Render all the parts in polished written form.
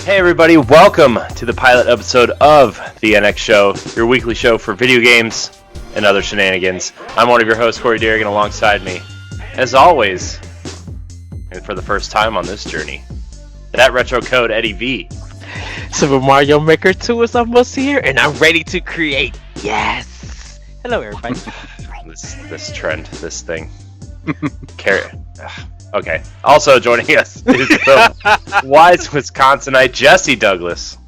Hey everybody, welcome to the pilot episode of the NX Show, your weekly show for video games and other shenanigans. I'm one of your hosts, Corey Derrigan, alongside me, as always, and for the first time on this journey, that retro code Eddie V. Super Mario Maker 2 is almost here, and I'm ready to create. Yes! Hello, everybody. This trend, this thing. Okay. Also joining us is the wise Wisconsinite Jesse Douglas.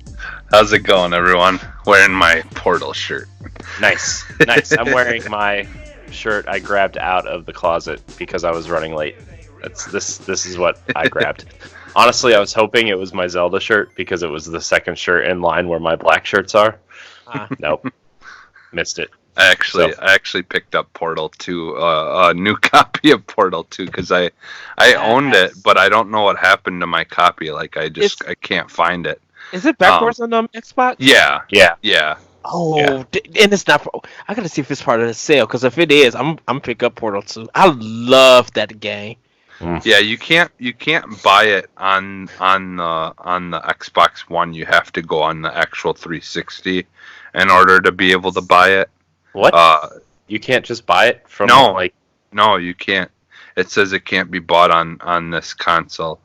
How's it going, everyone? Wearing my Portal shirt. Nice. I'm wearing my shirt I grabbed out of the closet because I was running late. This is what I grabbed. Honestly, I was hoping it was my Zelda shirt because it was the second shirt in line where my black shirts are. Nope. Missed it. I actually picked up Portal 2, a new copy of Portal 2, because I owned it, but I don't know what happened to my copy. Like, I can't find it. Is it backwards on Xbox? Yeah. Oh, yeah. And it's not. I gotta see if it's part of the sale, because if it is, I'm pick up Portal 2. I love that game. Yeah, you can't buy it on the Xbox One. You have to go on the actual 360 in order to be able to buy it. What? You can't just buy it from No, you can't. It says it can't be bought on this console.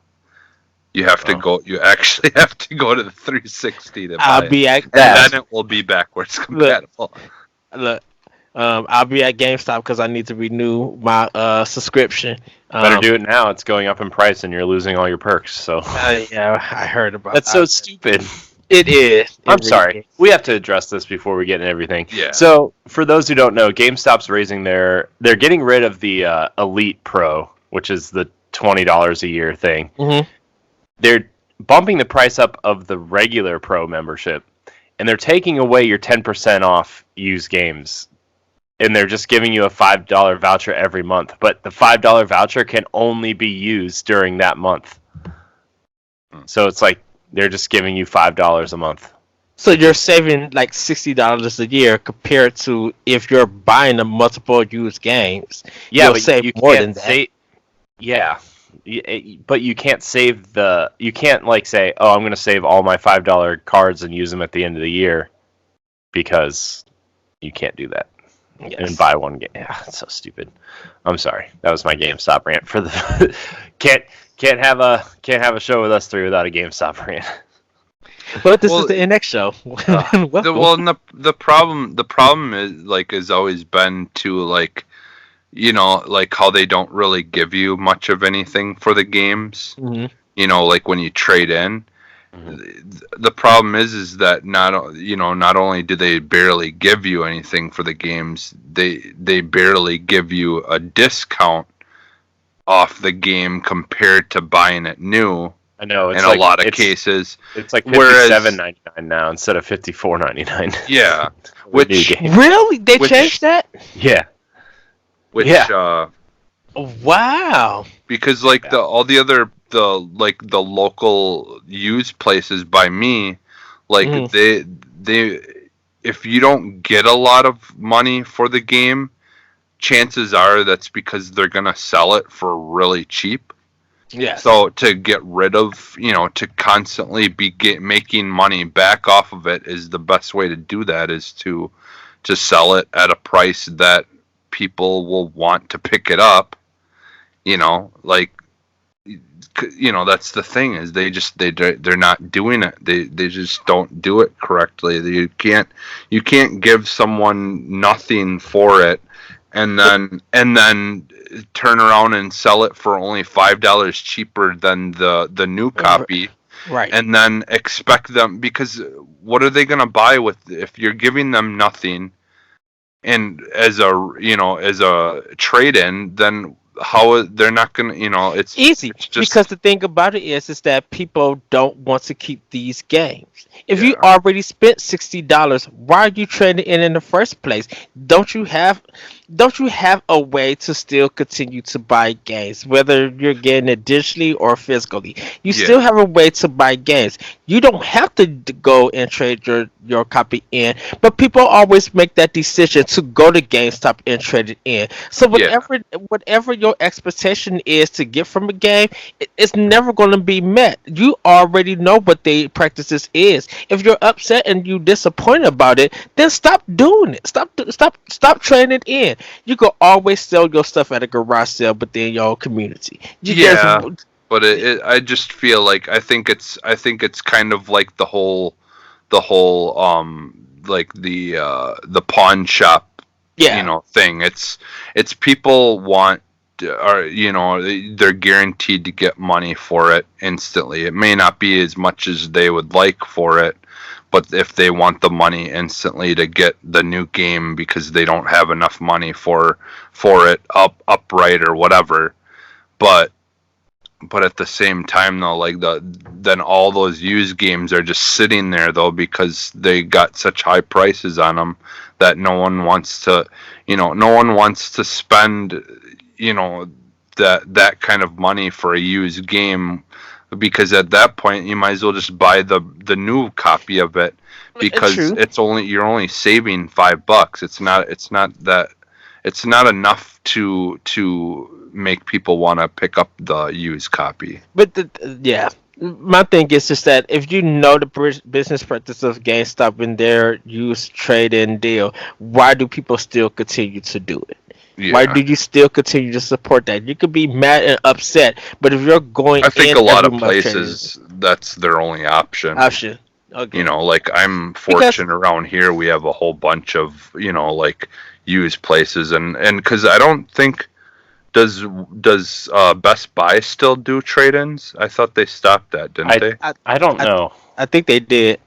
You have to go. You actually have to go to the 360 to buy it. And then it will be backwards compatible. Look, I'll be at GameStop because I need to renew my subscription. Better do it now. It's going up in price, and you're losing all your perks. So yeah, I heard about that's so stupid. It is. I'm sorry. We have to address this before we get into everything. Yeah. So, for those who don't know, GameStop's they're getting rid of the Elite Pro, which is the $20 a year thing. Mm-hmm. They're bumping the price up of the regular Pro membership, and they're taking away your 10% off used games. And they're just giving you a $5 voucher every month. But the $5 voucher can only be used during that month. So it's like, they're just giving you $5 a month. So you're saving like $60 a year compared to if you're buying the multiple used games. Yeah, you'll but save you more can't than that. Yeah, but you can't save you can't like say, oh, I'm going to save all my $5 cards and use them at the end of the year, because you can't do that. Yes. And buy one game. Yeah, it's so stupid. I'm sorry. That was my GameStop rant for the Can't have a show with us three without a GameStop rant. But this is the NX show. The problem is always been to like how they don't really give you much of anything for the games. Mm-hmm. Like when you trade in. Mm-hmm. The problem is that not only do they barely give you anything for the games, they barely give you a discount off the game compared to buying it new. I know in a lot of cases. It's like $57.99 now instead of $54.99. Yeah, really they changed that? Yeah. Wow. Because all the other the local used places by me, they if you don't get a lot of money for the game, chances are that's because they're gonna sell it for really cheap. Yeah. So to get rid of, to constantly be making money back off of it is the best way to do that, is to sell it at a price that people will want to pick it up. That's the thing, is they're not doing it. They just don't do it correctly. You can't give someone nothing for it and then turn around and sell it for only $5 cheaper than the new copy. Right. And then expect them, because what are they going to buy if you're giving them nothing, and as a trade-in, then how they're not gonna, it's easy. It's just, because the thing about it is that people don't want to keep these games. If you already spent $60, why are you trading in the first place? Don't you have a way to still continue to buy games, whether you're getting it digitally or physically? You still have a way to buy games. You don't have to go and trade your copy in, but people always make that decision to go to GameStop and trade it in. So whatever your expectation is to get from a game, it's never going to be met. You already know what the practices is. If you're upset and you disappointed about it, then stop doing it. Stop trading it in. You can always sell your stuff at a garage sale within your community. But I just feel like I think it's kind of like the whole like the pawn shop thing. It's people want, or they're guaranteed to get money for it instantly. It may not be as much as they would like for it, but if they want the money instantly to get the new game because they don't have enough money for it upright or whatever. But at the same time though, like then all those used games are just sitting there though because they got such high prices on them that no one wants to spend that kind of money for a used game, because at that point you might as well just buy the new copy of it, because you're only saving $5. It's not enough to make people want to pick up the used copy. But my thing is just that if you know the business practice of GameStop and their used trade-in deal, why do people still continue to do it? Yeah. Why do you still continue to support that? You could be mad and upset, but if you're going, I think a lot of places that's their only option. Okay. Like I'm fortunate around here, we have a whole bunch of like used places, and because I don't think does Best Buy still do trade-ins? I thought they stopped that, didn't they? I don't know. I think they did.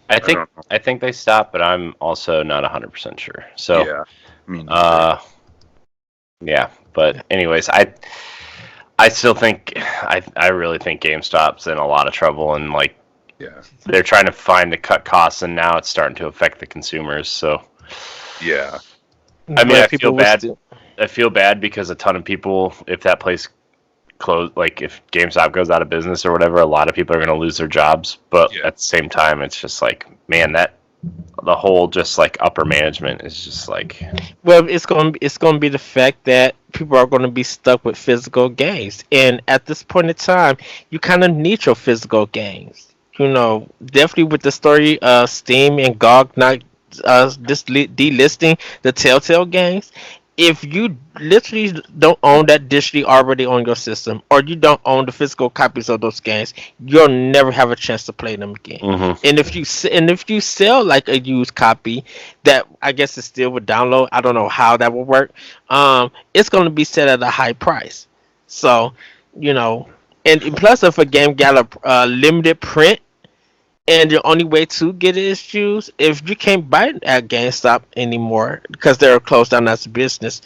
I think they stopped, but I'm also not 100% sure. So yeah, yeah. But anyways, I still think I really think GameStop's in a lot of trouble, and like they're trying to find to cut costs, and now it's starting to affect the consumers. So yeah. I mean, I feel bad because a ton of people, if that place closed, like if GameStop goes out of business or whatever, a lot of people are going to lose their jobs. But at the same time, it's just like, man, that the whole just like upper management is just like. Well, it's going to be the fact that people are going to be stuck with physical games, and at this point in time, you kind of need your physical games. Definitely with the story of Steam and GOG not delisting the Telltale games. If you literally don't own that digitally already on your system, or you don't own the physical copies of those games, you'll never have a chance to play them again. Mm-hmm. And if you sell like a used copy that I guess it still would download, I don't know how that will work. It's going to be set at a high price. So, and plus if a game got a limited print, and the only way to get it is used, if you can't buy it at GameStop anymore because they're closed down as a business,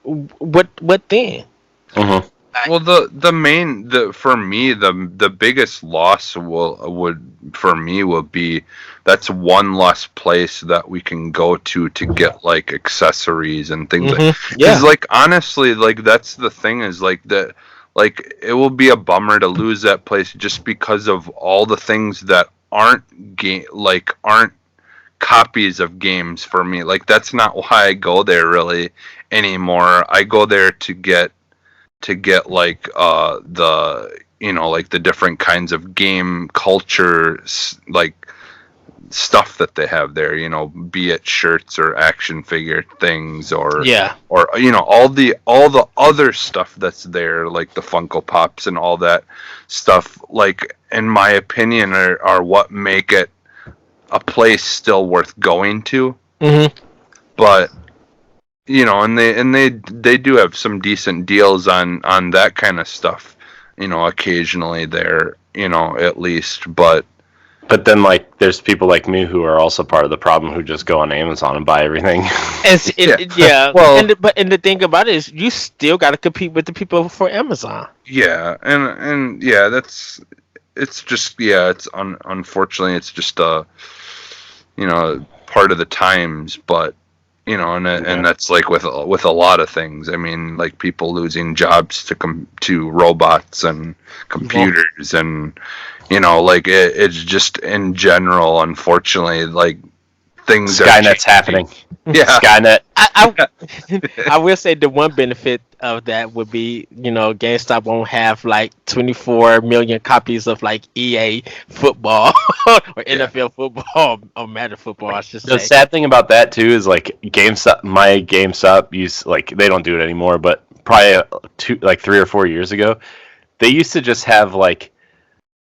what then? Mm-hmm. Well, for me the biggest loss would be that's one less place that we can go to get like accessories and things. Because like honestly, like that's the thing is like that. Like it will be a bummer to lose that place just because of all the things that aren't copies of games for me. Like that's not why I go there really anymore. I go there to get like the like the different kinds of game culture like stuff that they have there, be it shirts or action figure things or all the other stuff that's there, like the Funko Pops and all that stuff, like in my opinion are what make it a place still worth going to. Mm-hmm. But and they do have some decent deals on that kind of stuff, occasionally there, at least. But then, like, there's people like me who are also part of the problem who just go on Amazon and buy everything. Well, and the thing about it is, you still got to compete with the people for Amazon. Yeah, and it's just it's unfortunately it's just part of the times, but and that's like with a lot of things. I mean, like people losing jobs to robots and computers and. Like it's just in general, unfortunately, like things are Skynet's changing. happening. Yeah. Skynet. I will say the one benefit of that would be, GameStop won't have like 24 million copies of like EA football or NFL football or Madden football, I should The say. sad thing about that too is like GameStop. My GameStop use they don't do it anymore, but probably 3 or 4 years ago, they used to just have like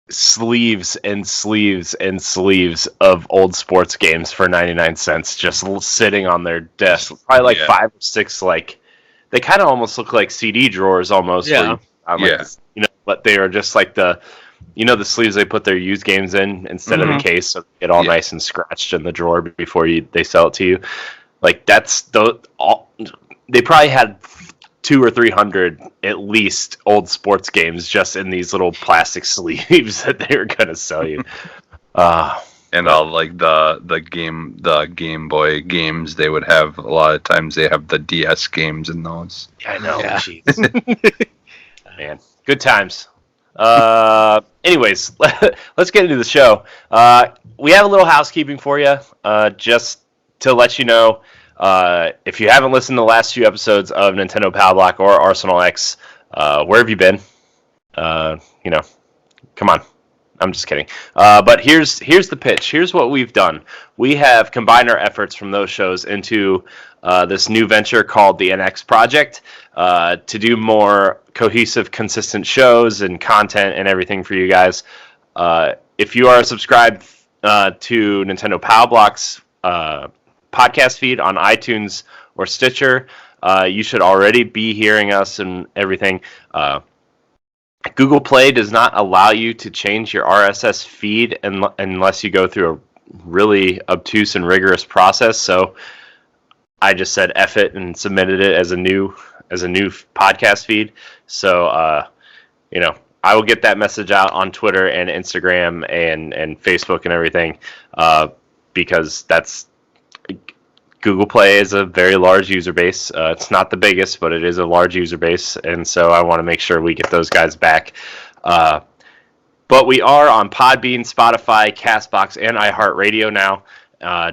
sleeves and sleeves and sleeves of old sports games for 99 cents just sitting on their desk. Probably like 5 or 6 they kind of almost look like CD drawers almost. Yeah. But they are just like the sleeves they put their used games in instead of the case, so they get all nice and scratched in the drawer before they sell it to you. Like they probably had 200 or 300 at least old sports games just in these little plastic sleeves that they were gonna sell you. And all like the Game Boy games, they would have a lot of times they have the DS games in those. I know. Yeah. Jeez. Man, good times. Anyways, let's get into the show. We have a little housekeeping for you, just to let you know. If you haven't listened to the last few episodes of Nintendo Power Block or Arsenal X, where have you been? Come on. I'm just kidding. But here's the pitch. Here's what we've done. We have combined our efforts from those shows into this new venture called the NX Project to do more cohesive, consistent shows and content and everything for you guys. If you are subscribed to Nintendo Power Block's podcast feed on iTunes or Stitcher, you should already be hearing us and everything. Google Play does not allow you to change your RSS feed unless you go through a really obtuse and rigorous process. So I just said F it and submitted it as a new podcast feed. So I will get that message out on Twitter and Instagram and Facebook and everything, because that's Google Play is a very large user base. It's not the biggest, but it is a large user base, and so I want to make sure we get those guys back. But we are on Podbean, Spotify, CastBox, and iHeartRadio now.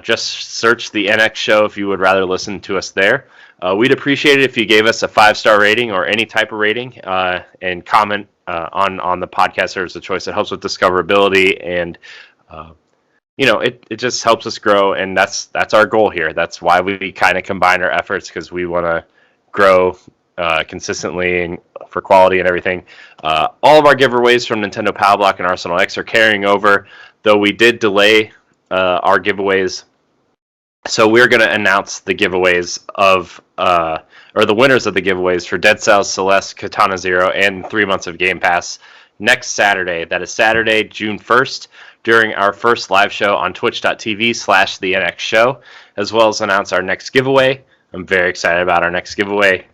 Just search the NX Show if you would rather listen to us there. We'd appreciate it if you gave us a 5-star rating or any type of rating, and comment on the podcast service of choice. It helps with discoverability, and it just helps us grow, and that's our goal here. That's why we kind of combine our efforts, because we want to grow consistently and for quality and everything. All of our giveaways from Nintendo Power Block and Arsenal X are carrying over, though we did delay our giveaways. So we're going to announce the giveaways or the winners of the giveaways for Dead Cells, Celeste, Katana Zero, and 3 months of Game Pass next Saturday. That is Saturday, June 1st. During our first live show on twitch.tv/the NX Show, as well as announce our next giveaway. I'm very excited about our next giveaway.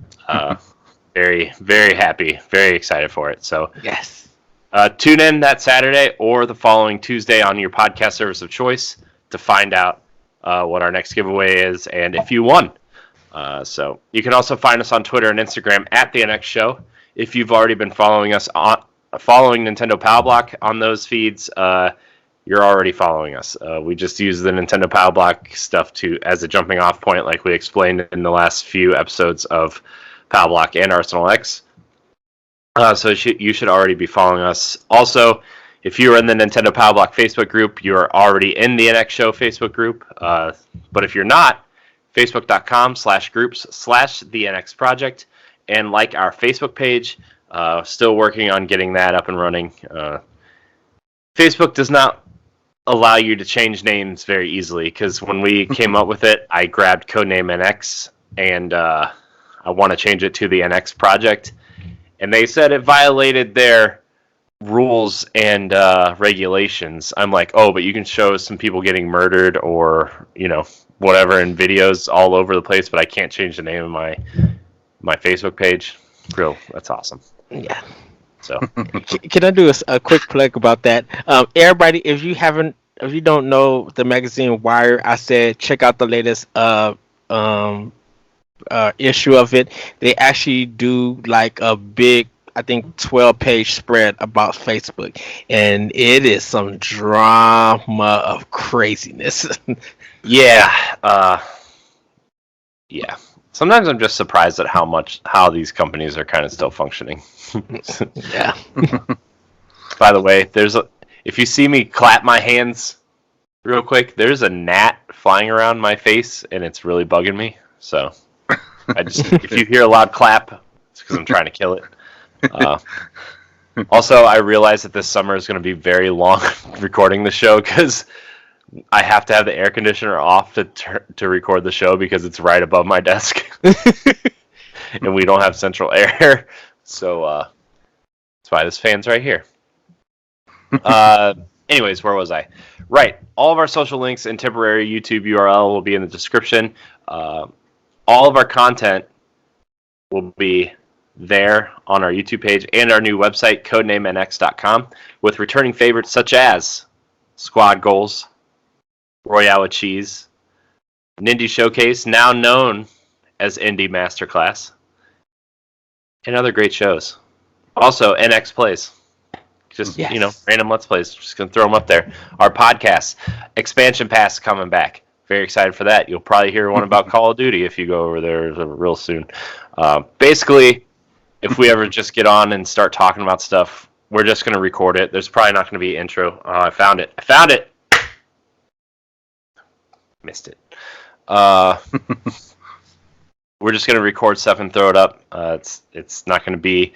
Very, very happy, very excited for it. So yes, tune in that Saturday or the following Tuesday on your podcast service of choice to find out what our next giveaway is and if you won. So you can also find us on Twitter and Instagram at the NX Show. If you've already been following us following Nintendo Power Block on those feeds, you're already following us. We just use the Nintendo Power Block stuff as a jumping off point, like we explained in the last few episodes of Power Block and Arsenal X. So you should already be following us. Also, if you are in the Nintendo Power Block Facebook group, you are already in the NX Show Facebook group. But if you're not, facebook.com/groups/the NX Project, and like our Facebook page. Still working on getting that up and running. Facebook does not allow you to change names very easily, because when we came up with it, I grabbed codename NX, and I want to change it to the NX Project. And they said it violated their rules and regulations. I'm like, oh, but you can show some people getting murdered or, whatever in videos all over the place, but I can't change the name of my Facebook page. Real, that's awesome. Yeah. So, can I do a quick plug about that? Everybody, if you don't know the magazine Wire, I said check out the latest issue of it. They actually do like a big I think 12-page spread about Facebook, and it is some drama of craziness. Yeah. Yeah. Sometimes I'm just surprised at how these companies are kind of still functioning. Yeah. By the way, if you see me clap my hands real quick, there's a gnat flying around my face, and it's really bugging me. So, if you hear a loud clap, it's because I'm trying to kill it. Also, I realize that this summer is going to be very long recording the show because I have to have the air conditioner off to record the show because it's right above my desk, and we don't have central air. So that's why this fan's right here. Anyways, where was I? Right. All of our social links and temporary YouTube URL will be in the description. All of our content will be there on our YouTube page and our new website, codenamenx.com, with returning favorites such as Squad Goals, Royale with Cheese, Nindy Showcase, now known as Indie Masterclass, and other great shows. Also, NX Plays. Just, random Let's Plays. Just going to throw them up there. Our podcast, Expansion Pass, coming back. Very excited for that. You'll probably hear one about Call of Duty if you go over there real soon. Basically, if we ever just get on and start talking about stuff, we're just going to record it. There's probably not going to be an intro. I found it. Missed it. We're just going to record stuff and throw it up. It's not going to be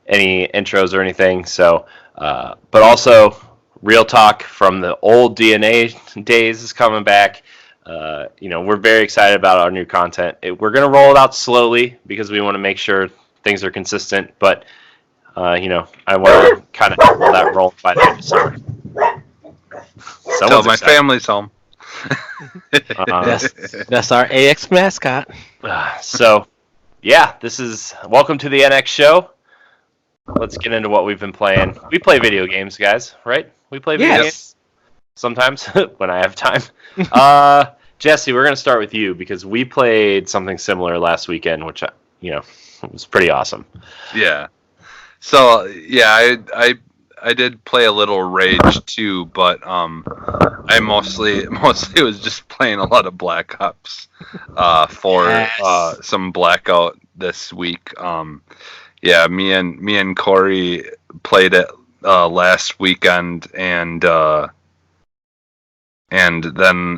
any intros or anything. So, but also, Real Talk from the old DNA days is coming back. We're very excited about our new content. We're going to roll it out slowly because we want to make sure things are consistent. But, I want to kind of have that roll by the end of summer. So my family's home. That's our AX mascot. So, yeah, welcome to the NX show. Let's get into what we've been playing. We play video games, guys, right? We play video games sometimes when I have time. Jesse, we're going to start with you because we played something similar last weekend, which, was pretty awesome. Yeah. So, yeah, I did play a little Rage too, but I mostly was just playing a lot of Black Ops for some Blackout this week. Yeah, me and Corey played it last weekend, and then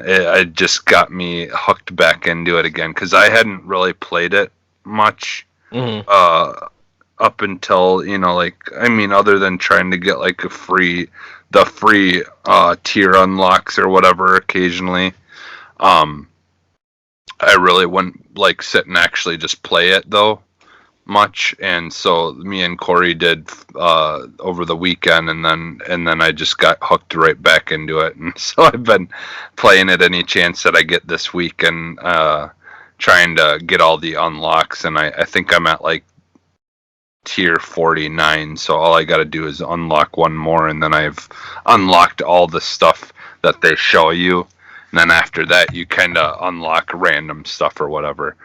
it just got me hooked back into it again because I hadn't really played it much up until other than trying to get like the free tier unlocks or whatever occasionally. I really wouldn't like sit and actually just play it though much, and so me and Corey did over the weekend, and then I just got hooked right back into it, and so I've been playing it any chance that I get this week and trying to get all the unlocks, and I think I'm at like tier 49, so all I got to do is unlock one more, and then I've unlocked all the stuff that they show you, and then after that you kind of unlock random stuff or whatever.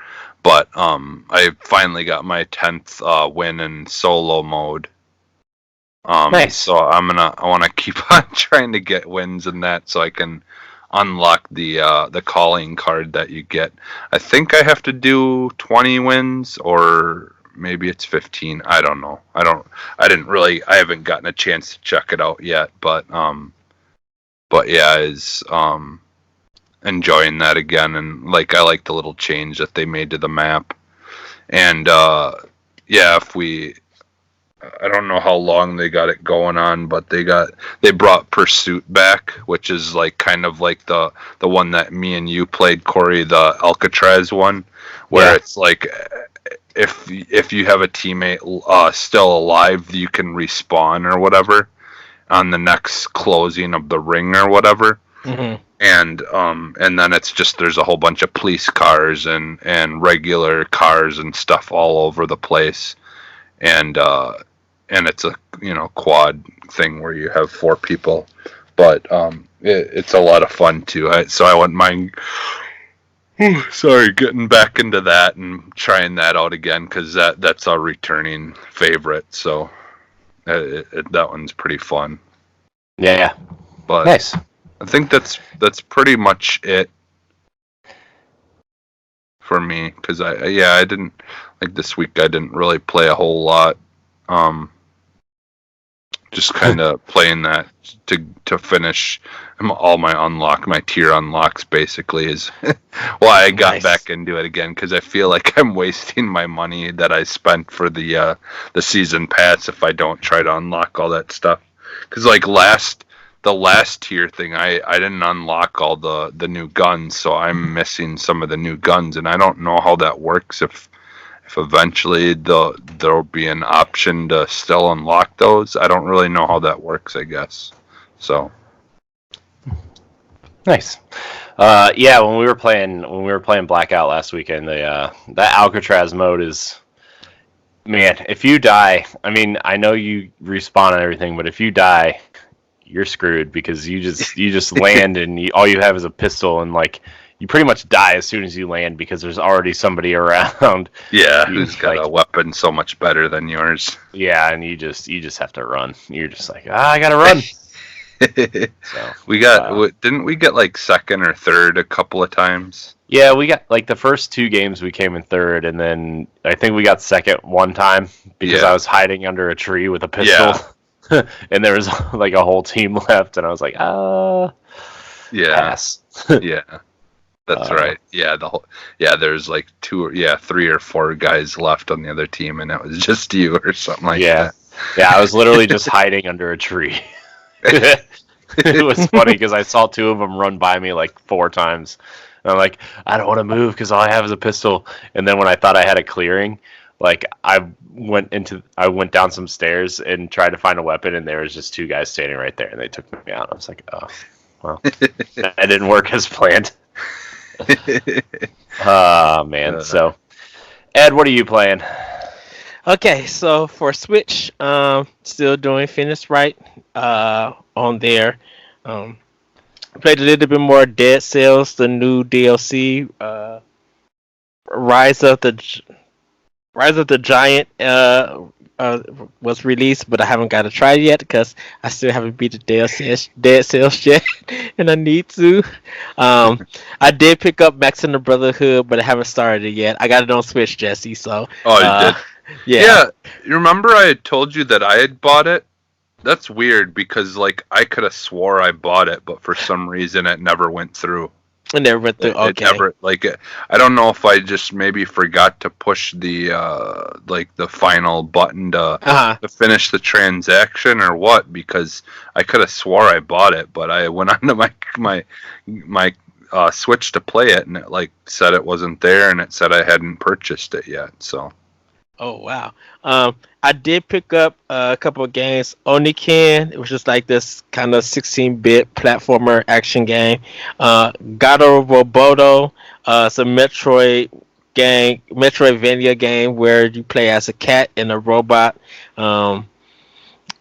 But I finally got my 10th win in solo mode. Nice. So I want to keep on trying to get wins in that so I can unlock the calling card that you get. I think I have to do 20 wins, or maybe it's 15. I don't know. I haven't gotten a chance to check it out yet, but yeah, is enjoying that again, and I like the little change that they made to the map. And yeah, I don't know how long they got it going on, but they brought Pursuit back, which is kind of like the one that me and you played, Corey, the Alcatraz one, where it's like if you have a teammate still alive, you can respawn or whatever on the next closing of the ring or whatever. Mm-hmm. And then it's just there's a whole bunch of police cars and regular cars and stuff all over the place, and it's a quad thing where you have 4 people, but it's a lot of fun too. So I wouldn't mind Sorry, getting back into that and trying that out again because that's a returning favorite. So that one's pretty fun. Yeah. But Nice. I think that's pretty much it for me because I didn't like this week. I didn't really play a whole lot. Just kind of playing that to finish all my tier unlocks basically is why I got back into it again because I feel like I'm wasting my money that I spent for the season pass if I don't try to unlock all that stuff. Because like the last tier thing, I didn't unlock all the new guns, so I'm missing some of the new guns, and I don't know how that works if eventually there'll be an option to still unlock those. I don't really know how that works, I guess. So nice. Yeah, when we were playing Blackout last weekend, that Alcatraz mode is, man, if you die, I mean, I know you respawn and everything, but if you die, you're screwed because you just land and all you have is a pistol and like you pretty much die as soon as you land because there's already somebody around. Yeah, who's got a weapon so much better than yours. Yeah, and you just have to run. You're just like, I gotta run. So we got didn't we get like second or third a couple of times? Yeah, we got like the first 2 games we came in third, and then I think we got second one time because I was hiding under a tree with a pistol. Yeah. And there was like a whole team left, and I was like, pass. Yeah. That's right. Yeah, there's like 3 or 4 guys left on the other team, and it was just you or something like that. Yeah, I was literally just hiding under a tree. It was funny because I saw 2 of them run by me like 4 times, and I'm like, I don't want to move because all I have is a pistol. And then when I thought I had a clearing, like I went down some stairs and tried to find a weapon, and there was just 2 guys standing right there, and they took me out. I was like, oh, well, that didn't work as planned. Oh man. So Ed, what are you playing? Okay, so for Switch, still doing Phoenix Wright on there. Played a little bit more Dead Cells, the new DLC, Rise of the Giant was released, but I haven't got to try it yet because I still haven't beat the Dead Cells yet, and I need to. I did pick up Max and the Brotherhood, but I haven't started it yet. I got it on Switch, Jesse. So. Oh, you did. Yeah. You remember I had told you that I had bought it? That's weird because like I could have swore I bought it, but for some reason it never went through. It never went through. Okay. It never I don't know if I just maybe forgot to push the the final button to finish the transaction or what, because I could have swore I bought it, but I went onto my Switch to play it and it like said it wasn't there and it said I hadn't purchased it yet. So. Oh wow! I did pick up a couple of games. Oniken, it was just like this kind of 16-bit platformer action game. Gato Roboto, it's a Metroidvania game where you play as a cat and a robot.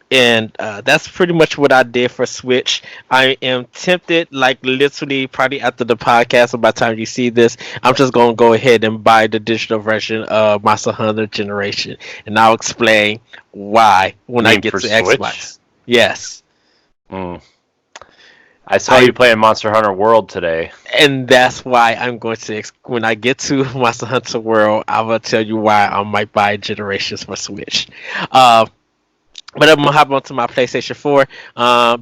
And that's pretty much what I did for Switch. I am tempted, like literally probably after the podcast or by the time you see this, I'm just going to go ahead and buy the digital version of Monster Hunter Generation. And I'll explain why when I get to Xbox. Yes. I saw you playing Monster Hunter World today. And that's why I'm going to, when I get to Monster Hunter World, I will tell you why I might buy Generations for Switch. But I'm going to hop onto my PlayStation 4.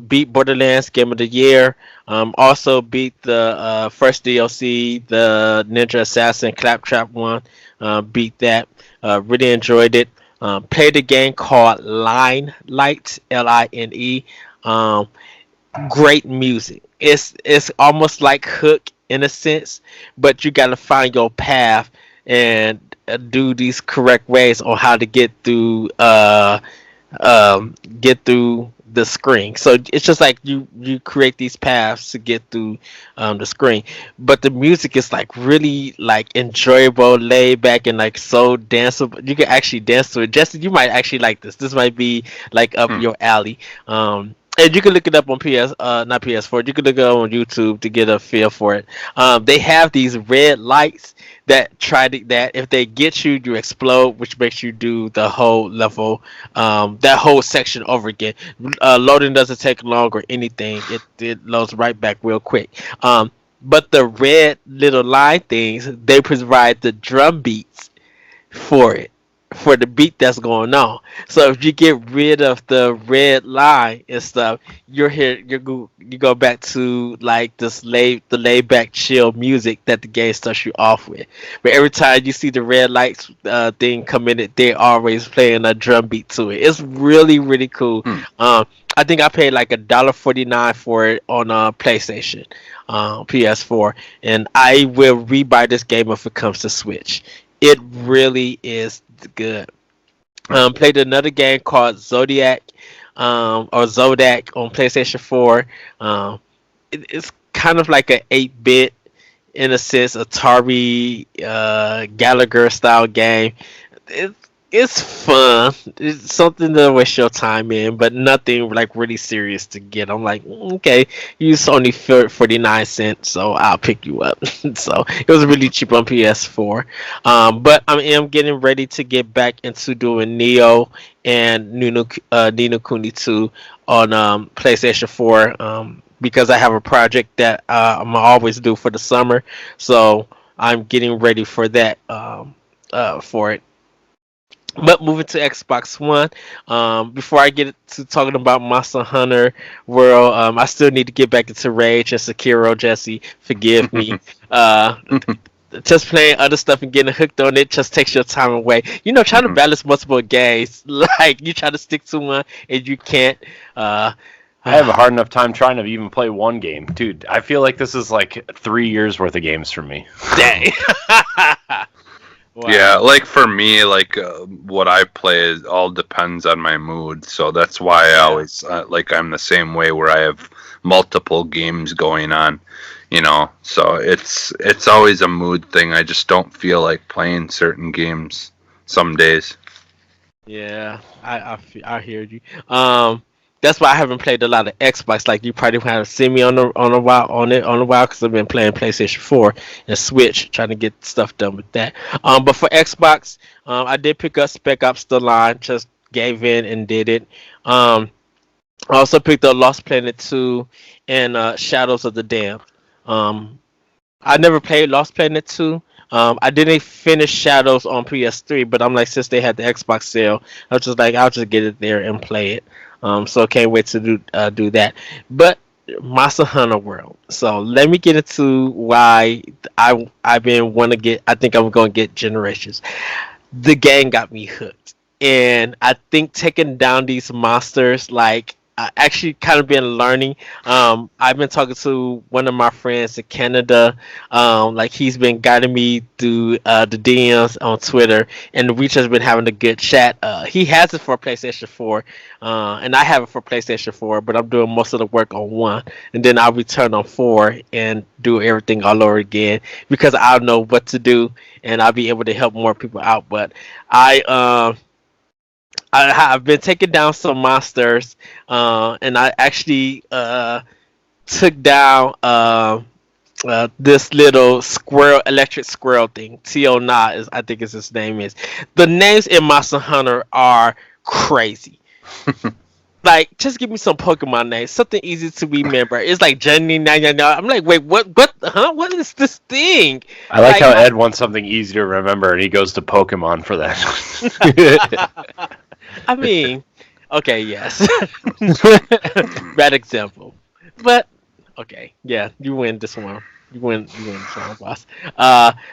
Beat Borderlands Game of the Year. Also beat the first DLC, the Ninja Assassin Claptrap one. Beat that. Really enjoyed it. Played a game called Line Light, Line. Great music. It's almost like Hook in a sense, but you got to find your path and do these correct ways on how to get through the screen. So it's just like you create these paths to get through the screen, but the music is like really like enjoyable, laid back, and like so danceable. You can actually dance to it. Jesse, you might actually like this. This might be like up your alley. And you can look it up on not PS4. You can look it up on YouTube to get a feel for it. They have these red lights that that if they get you, you explode, which makes you do the whole level, that whole section over again. Loading doesn't take long or anything. It loads right back real quick. But the red little line things, they provide the drum beats for it, for the beat that's going on. So if you get rid of the red line and stuff, you go back to like the laid back chill music that the game starts you off with. But every time you see the red lights thing come in, they always playing a drum beat to it. It's really really cool. Hmm. I think I paid like $1.49 for it on PlayStation, PS4, and I will rebuy this game if it comes to Switch. It really is good. Played another game called Zodiac, or Zodak on PlayStation 4. It's kind of like an 8-bit, in a sense, Atari Gallagher style game. It, it's fun. It's something to waste your time in, but nothing like really serious to get. I'm like, okay, you only 49 cents, so I'll pick you up. So it was really cheap on PS4. But I am getting ready to get back into doing Neo and Nino Kuni 2 on PlayStation 4. Because I have a project that I'm always do for the summer, so I'm getting ready for that for it. But moving to Xbox One, before I get to talking about Monster Hunter World, I still need to get back into Rage and Sekiro. Jesse, forgive me. Uh, just playing other stuff and getting hooked on it just takes your time away. Trying to Mhm. balance multiple games, like you try to stick to one and you can't. Uh, I have a hard enough time trying to even play one game, dude. I feel like this is like 3 years worth of games for me. Dang. Wow. Yeah, like for me, like what I play is all depends on my mood. So that's why I always like I'm the same way where I have multiple games going on, So it's always a mood thing. I just don't feel like playing certain games some days. Yeah, I hear you. That's why I haven't played a lot of Xbox. Like you probably haven't seen me on a while because I've been playing PlayStation 4 and Switch, trying to get stuff done with that. But for Xbox, I did pick up Spec Ops: The Line. Just gave in and did it. I also picked up Lost Planet 2 and Shadows of the Dam. Um, I never played Lost Planet 2. I didn't finish Shadows on PS3, but I'm like, since they had the Xbox sale, I was just like, I'll just get it there and play it. So can't wait to do that. But Monster Hunter World. So let me get into why I've been want to get. I think I'm gonna get Generations. The game got me hooked, and I think taking down these monsters, like I actually kind of been learning. I've been talking to one of my friends in Canada. Like he's been guiding me through the DMs on Twitter, and we just been having a good chat. He has it for PlayStation 4, and I have it for PlayStation 4, but I'm doing most of the work on one, and then I'll return on 4 and do everything all over again because I'll know what to do and I'll be able to help more people out. But I have been taking down some monsters, and I actually took down this little squirrel, electric squirrel thing. Tio is, I think, is his name is. The names in Monster Hunter are crazy. Like, just give me some Pokemon names, something easy to remember. It's like Jenny, I'm like, wait, what, huh? What is this thing? I like how Ed wants something easy to remember, and he goes to Pokemon for that. I mean, okay, yes, bad example, but okay, yeah, you win this one. You win this one, boss.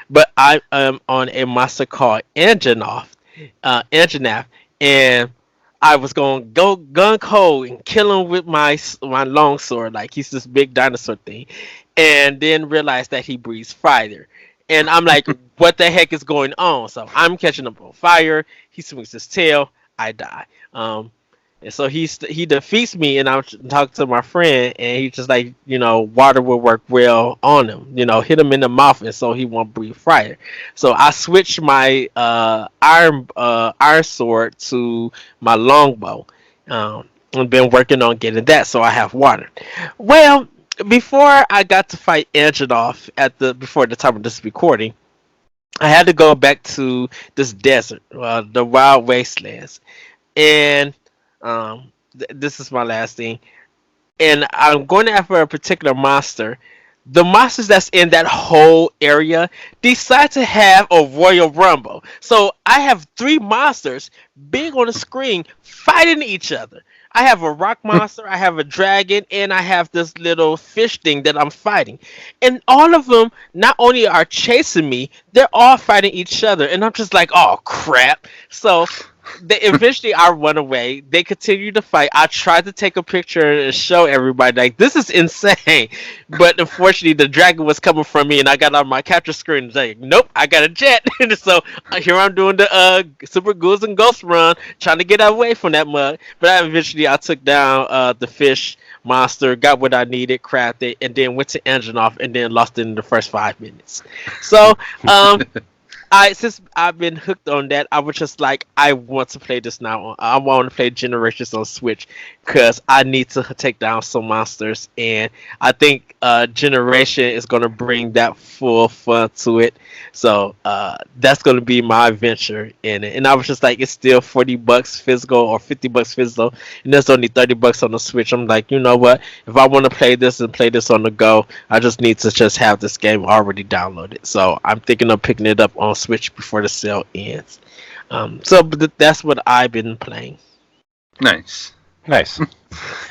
But I am on a monster called Anjanath, and I was gonna go gun cold and kill him with my long sword, like he's this big dinosaur thing, and then realized that he breathes fire. And I'm like, what the heck is going on? So I'm catching up on fire. He swings his tail. I die. And so he defeats me, and I'm talking to my friend, and he's just like, water will work well on him. Hit him in the mouth, and so he won't breathe fire. So I switched my iron sword to my longbow, I've been working on getting that, so I have water. Well, before I got to fight Angelov before the time of this recording, I had to go back to this desert, the wild wastelands, and this is my last thing. And I'm going after a particular monster. The monsters that's in that whole area decide to have a Royal Rumble. So I have three monsters being on the screen fighting each other. I have a rock monster, I have a dragon, and I have this little fish thing that I'm fighting. And all of them not only are chasing me, they're all fighting each other. And I'm just like, oh crap. So they eventually I run away. They continue to fight. I tried to take a picture and show everybody like this is insane, but unfortunately the dragon was coming from me, and I got on my capture screen and like, nope, I got a jet. And so here I'm doing the Super Ghouls and Ghost run, trying to get away from that mug. But I took down the fish monster, got what I needed, crafted, and then went to engine off, and then lost it in the first 5 minutes. So since I've been hooked on that, I was just like, I want to play this now. I want to play Generations on Switch because I need to take down some monsters, and I think Generation is going to bring that full fun to it. So that's going to be my adventure in it. And I was just like, it's still $40 physical or $50 physical, and there's only $30 on the Switch. I'm like, you know what? If I want to play this and play this on the go, I just need to just have this game already downloaded. So I'm thinking of picking it up on Switch before the sale ends. That's what I've been playing. Nice.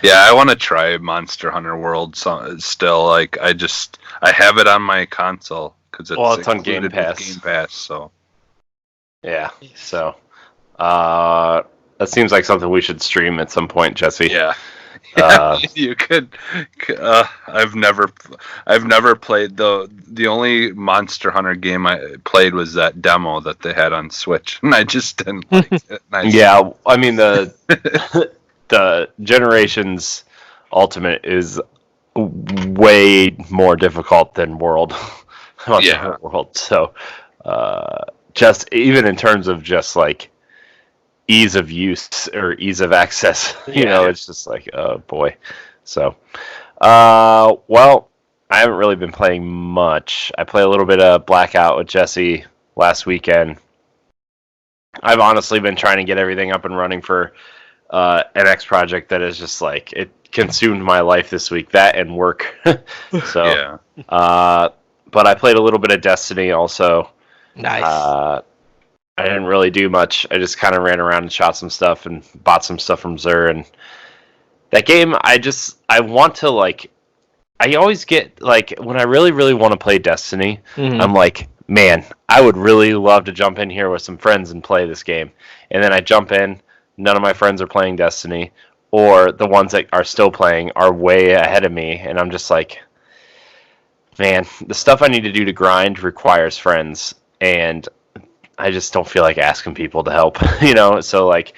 Yeah, I want to try Monster Hunter World still. Like, I have it on my console because it's on Game Pass. Game Pass, so yeah. So that seems like something we should stream at some point, Jesse. Yeah. You could. I've never played the only Monster Hunter game I played was that demo that they had on Switch, and I just didn't like it. Yeah, I mean the the Generations Ultimate is way more difficult than World. World. So just even in terms of just like ease of use or ease of access, you know, it's just like, oh boy. So well, I haven't really been playing much. I played a little bit of Blackout with Jesse last weekend. I've honestly been trying to get everything up and running for an X project that is just like, it consumed my life this week, that and work. So but I played a little bit of Destiny also. Nice. I didn't really do much. I just kind of ran around and shot some stuff and bought some stuff from Xur. And that game, I want to, like, I always get, like, when I really, really want to play Destiny, I'm like, man, I would really love to jump in here with some friends and play this game. And then I jump in, none of my friends are playing Destiny, or the ones that are still playing are way ahead of me. And I'm just like, man, the stuff I need to do to grind requires friends. And I just don't feel like asking people to help, you know? So, like,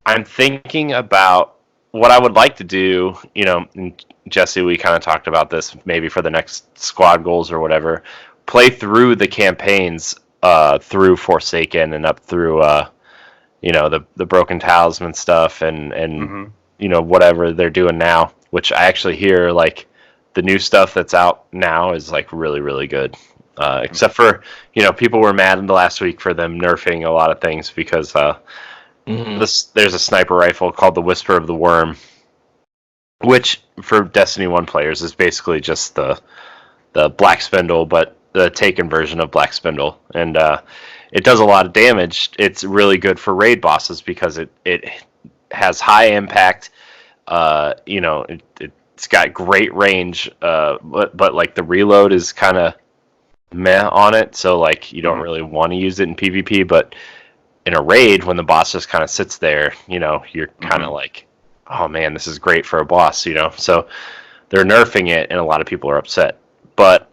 I'm thinking about what I would like to do, you know, and Jesse, we kind of talked about this maybe for the next squad goals or whatever, play through the campaigns through Forsaken and up through, you know, the Broken Talisman stuff and you know, whatever they're doing now, which I actually hear, like, the new stuff that's out now is, like, really, really good. Except for, you know, people were mad in the last week for them nerfing a lot of things because there's a sniper rifle called the Whisper of the Worm, which for Destiny 1 players is basically just the Black Spindle, but the taken version of Black Spindle. And it does a lot of damage. It's really good for raid bosses because it has high impact. You know, it's got great range, but like the reload is kind of meh on it, so like you don't really want to use it in PvP, but in a raid when the boss just kind of sits there, you know, you're kind of like, oh man, this is great for a boss, you know. So they're nerfing it and a lot of people are upset, but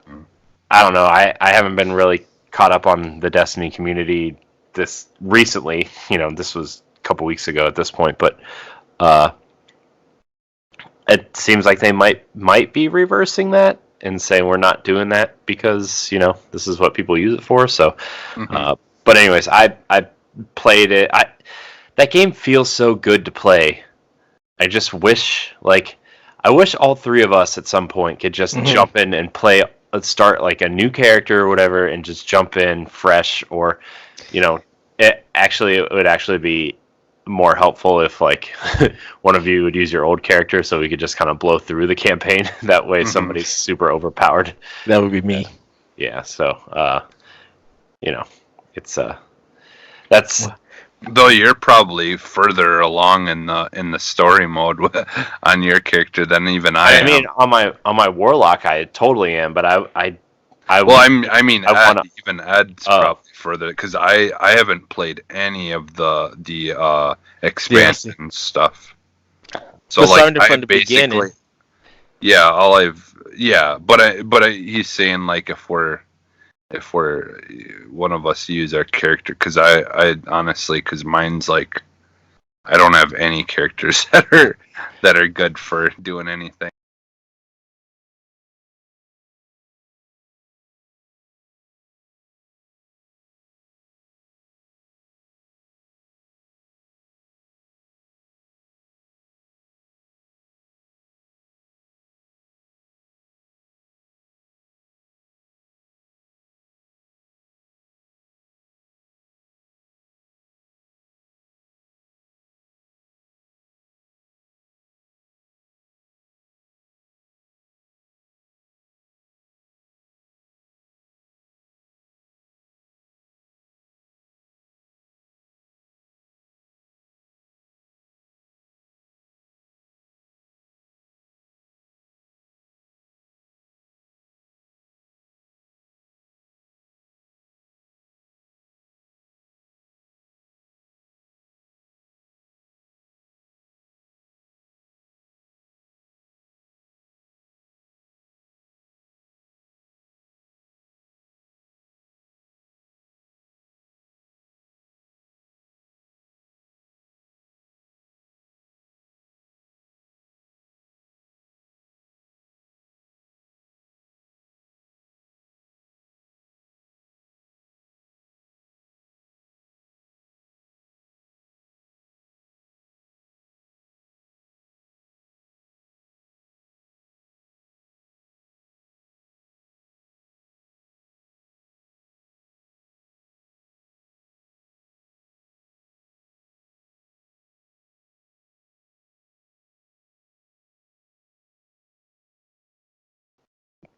I don't know, I haven't been really caught up on the Destiny community this recently, you know, this was a couple weeks ago at this point, but it seems like they might be reversing that and saying we're not doing that because, you know, this is what people use it for. So, but anyways, I played it. That game feels so good to play I just wish, like, I wish all three of us at some point could just jump in and play, start like a new character or whatever, and just jump in fresh. Or, it would actually be more helpful if like one of you would use your old character, so we could just kind of blow through the campaign. That way, somebody's super overpowered. That would be me. Yeah. So, it's that's. Though you're probably further along in the story mode on your character than even I am. I mean, on my warlock, I totally am, but Ed's probably further because I haven't played any of the expansion stuff. So but like from the beginning. But he's saying like if we're one of us use our character, because I honestly, because mine's like I don't have any characters that are good for doing anything.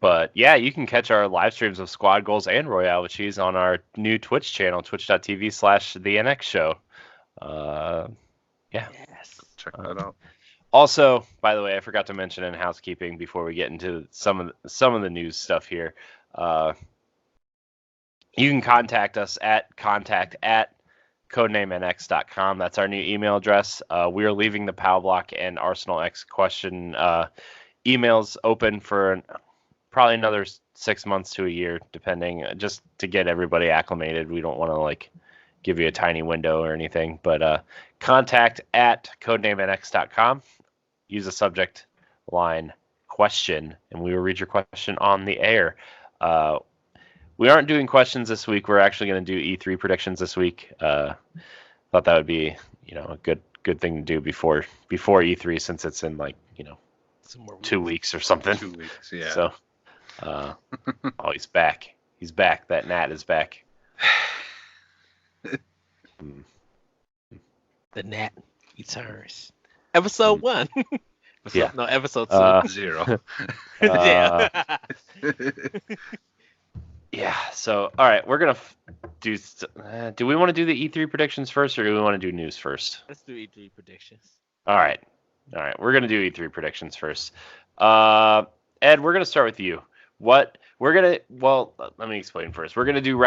But yeah, you can catch our live streams of Squad Goals and Royale with Cheese on our new Twitch channel, twitch.tv/TheNX Show. Yeah. Yes. Check that out. Also, by the way, I forgot to mention in housekeeping before we get into some of the news stuff here. You can contact us at contact@codenamenx.com. That's our new email address. We are leaving the POW Block and Arsenal X question emails open for probably another 6 months to a year, depending, just to get everybody acclimated. We don't want to like give you a tiny window or anything, but contact@codenamenx.com. Use the subject line question, and we will read your question on the air. We aren't doing questions this week. We're actually going to do E3 predictions this week. Thought that would be, a good thing to do before E3, since it's in like 2 weeks or something. 2 weeks, yeah. So, he's back. He's back. That Nat is back. The Nat returns. Episode 1. Yeah. No, episode 2. 0. Yeah. Yeah. So, all right, we're gonna do. Do we want to do the E3 predictions first, or do we want to do news first? Let's do E3 predictions. All right. We're gonna do E3 predictions first. Ed, we're gonna start with you. Let me explain first. We're gonna go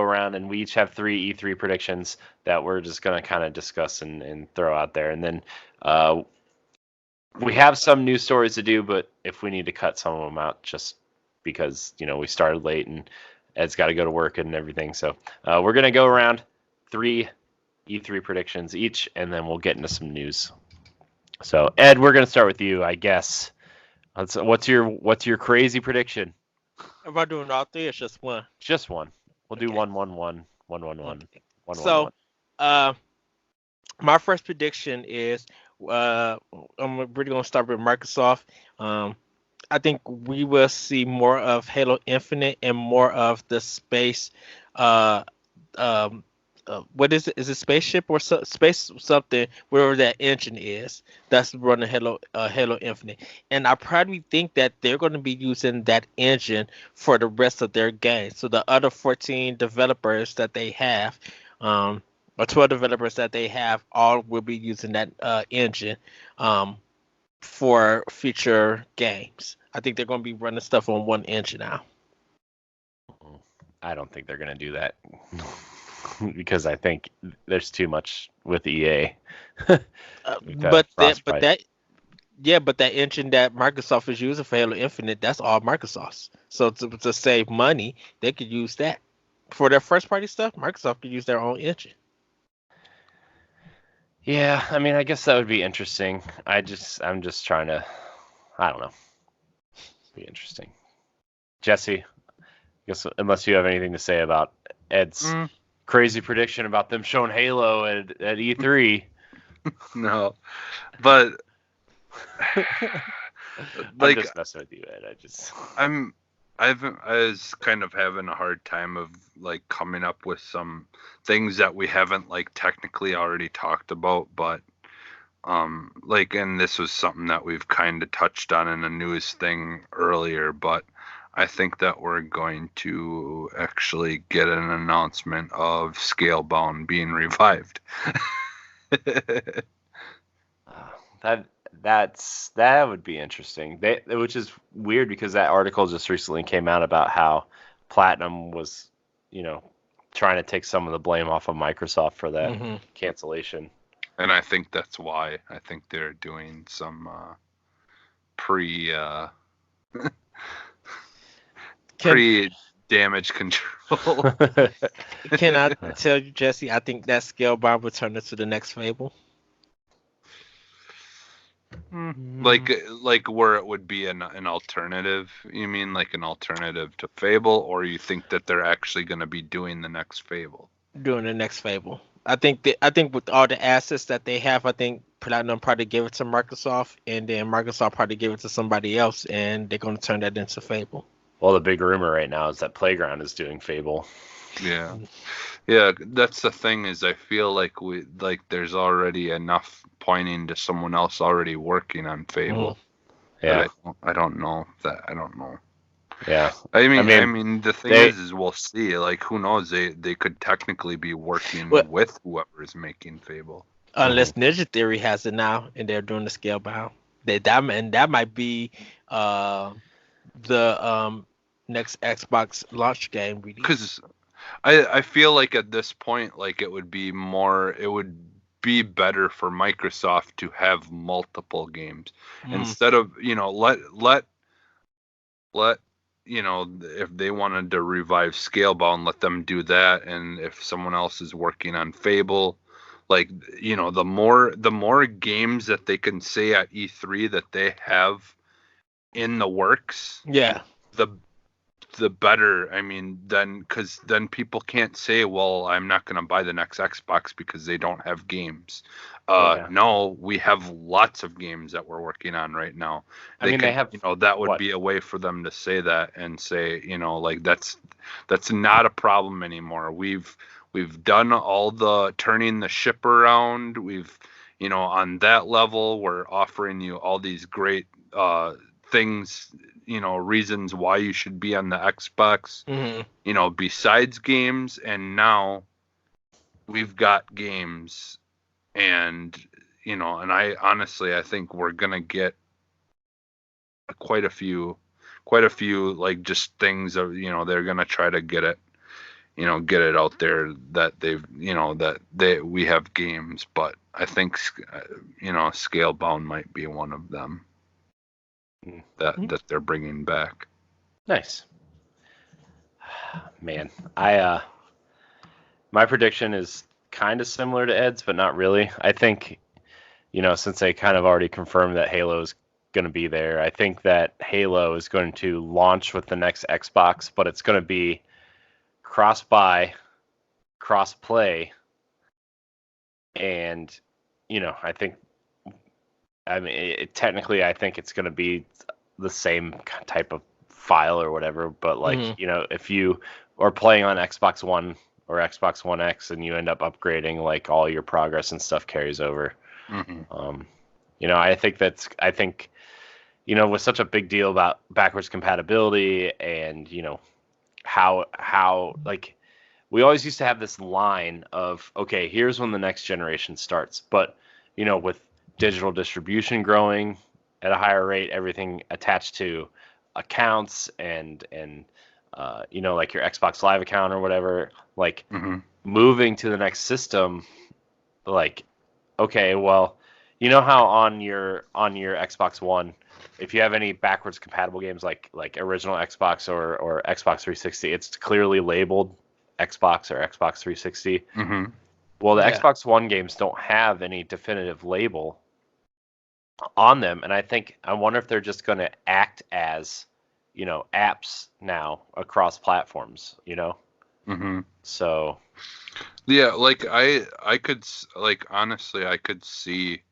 around, and we each have 3 E3 predictions that we're just gonna kind of discuss and throw out there, and then we have some news stories to do, but if we need to cut some of them out, just because we started late and Ed's got to go to work and everything, so we're gonna go around 3 E3 predictions each, and then we'll get into some news. So Ed, we're gonna start with you, I guess. What's your crazy prediction? Am I doing all 3 or just one? Just one. We'll do Okay. 1-1-1, 1-1-1, 1-1-1. So, my first prediction is I'm really gonna start with Microsoft. Um, I think we will see more of Halo Infinite and more of the space. Uh, um, what is it? Is it spaceship or space something? Wherever that engine is, that's running Halo Infinite. And I probably think that they're going to be using that engine for the rest of their game. So the other 14 developers that they have, or 12 developers that they have, all will be using that engine. Um, for future games. I think they're going to be running stuff on one engine now. I don't think they're going to do that because I think there's too much with EA. But that engine that Microsoft is using for Halo Infinite, that's all Microsoft's. So to save money, they could use that for their first party stuff. Microsoft could use their own engine. Yeah, I mean, I guess that would be interesting. I'm just trying to, I don't know, be interesting. Jesse, I guess unless you have anything to say about Ed's crazy prediction about them showing Halo at E3. No, but I'm just messing with you, Ed. I was kind of having a hard time of like coming up with some things that we haven't like technically already talked about, but like, and this was something that we've kind of touched on in a news thing earlier, but I think that we're going to actually get an announcement of Scalebound being revived. That would be interesting. Which is weird because that article just recently came out about how Platinum was, trying to take some of the blame off of Microsoft for that cancellation. And I think that's why. I think they're doing some pre-damage control. Can I tell you, Jesse? I think that Scalebound will turn into the next Fable. Like where it would be an alternative. You mean like an alternative to Fable, or you think that they're actually going to be doing the next Fable? Doing the next Fable. I think with all the assets that they have, I think Platinum probably gave it to Microsoft, and then Microsoft probably gave it to somebody else, and they're going to turn that into Fable. Well, the big rumor right now is that Playground is doing Fable. Yeah. Yeah, that's the thing is I feel like there's already enough pointing to someone else already working on Fable. Yeah. I don't know that. I don't know. Yeah. I mean the thing is we'll see. Like who knows? They could technically be working with whoever is making Fable. Unless Ninja Theory has it now and they're doing the Scalebound. That might be the next Xbox launch game release. Because I feel like at this point, like it would be better for Microsoft to have multiple games instead of, let if they wanted to revive Scalebound, let them do that. And if someone else is working on Fable, like, the more games that they can say at E3 that they have in the works, the better. I mean, because then people can't say, well, I'm not going to buy the next Xbox because they don't have games. No, we have lots of games that we're working on right now. They have, that would be a way for them to say that and say, like that's not a problem anymore. We've done all the turning the ship around. We've, on that level, we're offering you all these great things, reasons why you should be on the Xbox, besides games. And now we've got games, and and I honestly, I think we're gonna get quite a few like just things of, they're gonna try to get it out there that we have games. But I think Scalebound might be one of them that they're bringing back. Nice. Man, my prediction is kind of similar to Ed's, but not really. I think, since they kind of already confirmed that Halo is going to be there, I think that Halo is going to launch with the next Xbox, but it's going to be cross-buy, cross-play, and, I think I mean, technically, I think it's going to be the same type of file or whatever. But like, Mhm. if you are playing on Xbox One or Xbox One X and you end up upgrading, like all your progress and stuff carries over. Hmm. I think with such a big deal about backwards compatibility and how like we always used to have this line of, okay, here's when the next generation starts. But, with digital distribution growing at a higher rate, everything attached to accounts and like your Xbox Live account or whatever, like Hmm. moving to the next system, like, okay, well, you know how on your Xbox One, if you have any backwards compatible games like original Xbox or Xbox 360, it's clearly labeled Xbox or Xbox 360. Hmm. Well, the Yeah. Xbox One games don't have any definitive label on them, and I wonder if they're just going to act as, apps now across platforms. Hmm. So, Yeah, like I could like honestly I could see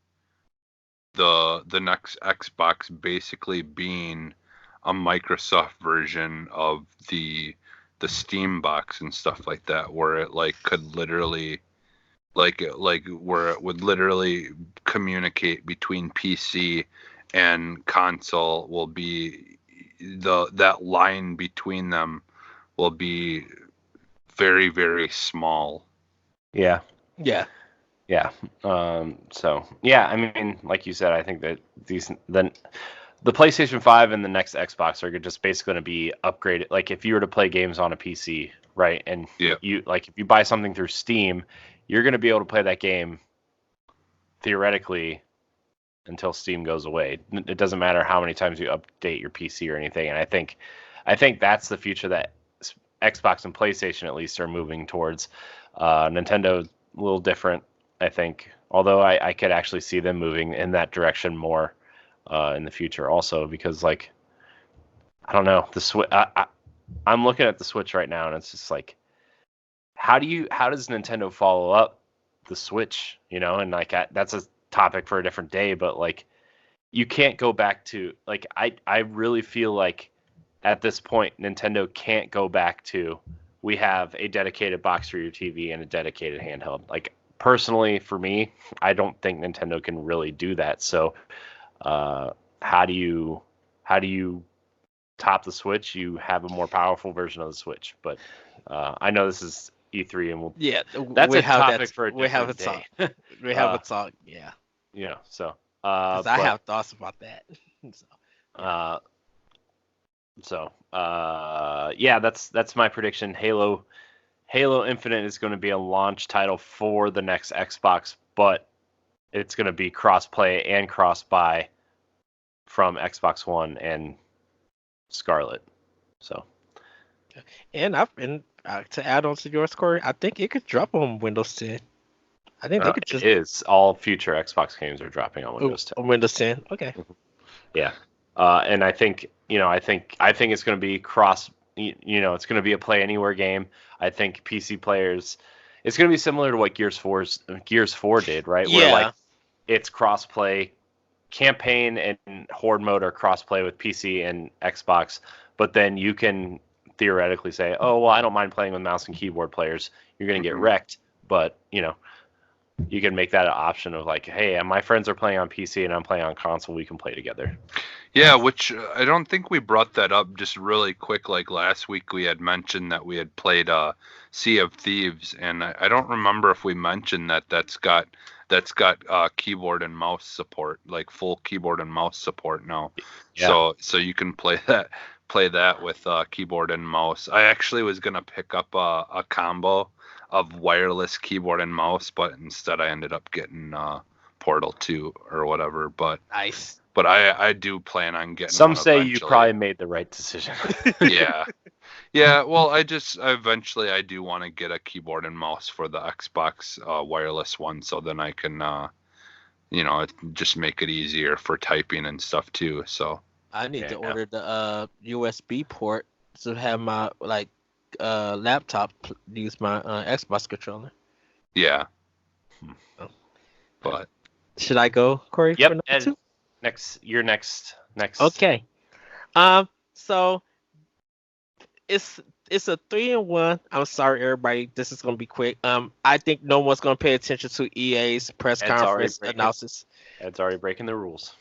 the next Xbox basically being a Microsoft version of the Steam box and stuff like that, where it like could literally like where it would literally communicate between PC and console will be that line between them will be very, very small. yeah. Yeah. Yeah. So yeah, I mean, like you said, I think that the PlayStation 5 and the next Xbox are just basically going to be upgraded. Like if you were to play games on a PC, right? And Yeah. if you buy something through Steam, you're going to be able to play that game theoretically until Steam goes away. It doesn't matter how many times you update your PC or anything. And I think that's the future that Xbox and PlayStation at least are moving towards. Nintendo a little different, I think. Although I could actually see them moving in that direction more in the future, also because like I don't know the Switch. I'm looking at the Switch right now, and it's just like, how does Nintendo follow up the Switch? And like that's a topic for a different day, but like you can't go back to like I really feel like at this point Nintendo can't go back to, we have a dedicated box for your TV and a dedicated handheld. Like personally for me, I don't think Nintendo can really do that. So how do you top the Switch? You have a more powerful version of the Switch, but I know this is E3 and Yeah. that's We a have topic that. for a We have a different talk. day. We have uh, a talk. Yeah. so Because I but have thoughts about that. So, yeah. uh, yeah, that's my prediction. Halo Infinite is going to be a launch title for the next Xbox, but it's going to be cross-play and cross-buy from Xbox One and Scarlet. So, And to add on to yours, Corey, I think it could drop on Windows 10. I think they could it just is. All future Xbox games are dropping on Windows 10. on Windows 10. Okay. Yeah. And I think it's going to be it's going to be a play anywhere game. I think PC players, it's going to be similar to what Gears 4 did, right? Where like Yeah. it's cross-play. Campaign and Horde mode are cross-play with PC and Xbox, but then you can theoretically say, oh, well, I don't mind playing with mouse and keyboard players. You're going to get Hmm. wrecked, but, you can make that an option of like, hey, my friends are playing on PC and I'm playing on console. We can play together. Yeah, which I don't think we brought that up just really quick. Like last week, we had mentioned that we had played Sea of Thieves, and I don't remember if we mentioned that's got keyboard and mouse support, like full keyboard and mouse support now. Yeah. So you can play that with keyboard and mouse. I actually was gonna pick up a combo of wireless keyboard and mouse, but instead I ended up getting Portal 2 or whatever. Nice. But I do plan on getting Some one say you eventually. probably made the right decision. Yeah. Yeah, well, I do want to get a keyboard and mouse for the Xbox wireless one, so then I can just make it easier for typing and stuff too. So I need to Yeah. order the USB port to have my laptop use my Xbox controller. yeah, Oh. but Should I go, Corey? Yep, For number and two? next. Okay. So it's a 3-1. I'm sorry, everybody. This is gonna be quick. I think no one's gonna pay attention to EA's press Ed's already conference breaking. analysis Ed's already breaking the rules.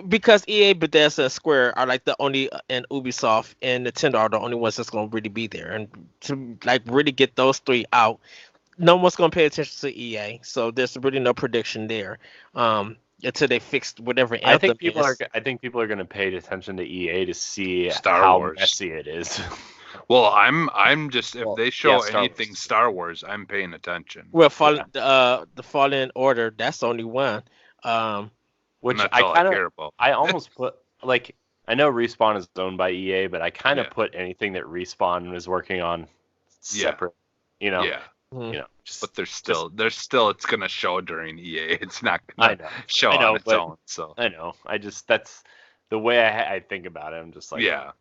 because EA, Bethesda, and Square are like the only, and Ubisoft and Nintendo are the only ones that's gonna really be there. And to like really get those three out, no one's gonna pay attention to EA. So there's really no prediction there. Until they fixed whatever Anthem I think people is. are going to pay attention to EA to see Star how Wars. messy it is. Well, I'm just if Well, they show Star anything Wars. Star Wars, I'm paying attention. Well, the Fallen Order, that's only one. Which And that's I all kind I of, care about. I almost put like, I know Respawn is owned by EA, but I kind of Yeah. put anything that Respawn was working on separate. Yeah, Just but there's still it's gonna show during EA. It's not I gonna know, show I know, on its but- own. So I know. That's the way I think about it. I'm just like, yeah,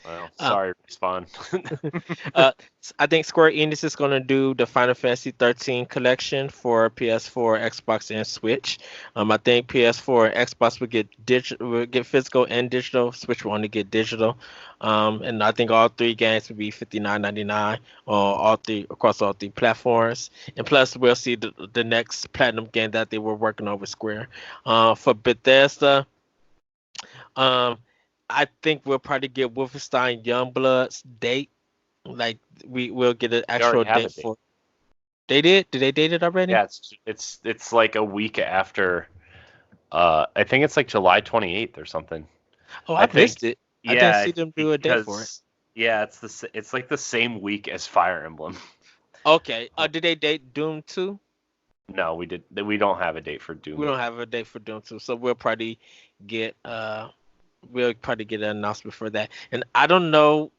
well, sorry, Respawn. I think Square Enix is going to do the Final Fantasy 13 collection for PS4, Xbox, and Switch. I think PS4 and Xbox will get physical and digital. Switch will only get digital. And I think all three games will be $59.99 across all three platforms. And plus, we'll see the next platinum game that they were working on with Square. For Bethesda, I think we'll probably get Wolfenstein Youngblood's date. Like we'll get an actual already have a date date. for. They did? Did they date it already? Yeah, it's like a week after. I think it's like July 28th or something. Oh, I I think- missed it. I Yeah, didn't see them do a date for it. because- Yeah, it's like the same week as Fire Emblem. Okay. Did they date Doom 2? No, we don't have a date for Doom. We don't have a date for Doom 2, so we'll probably get an announcement for that. And I don't know.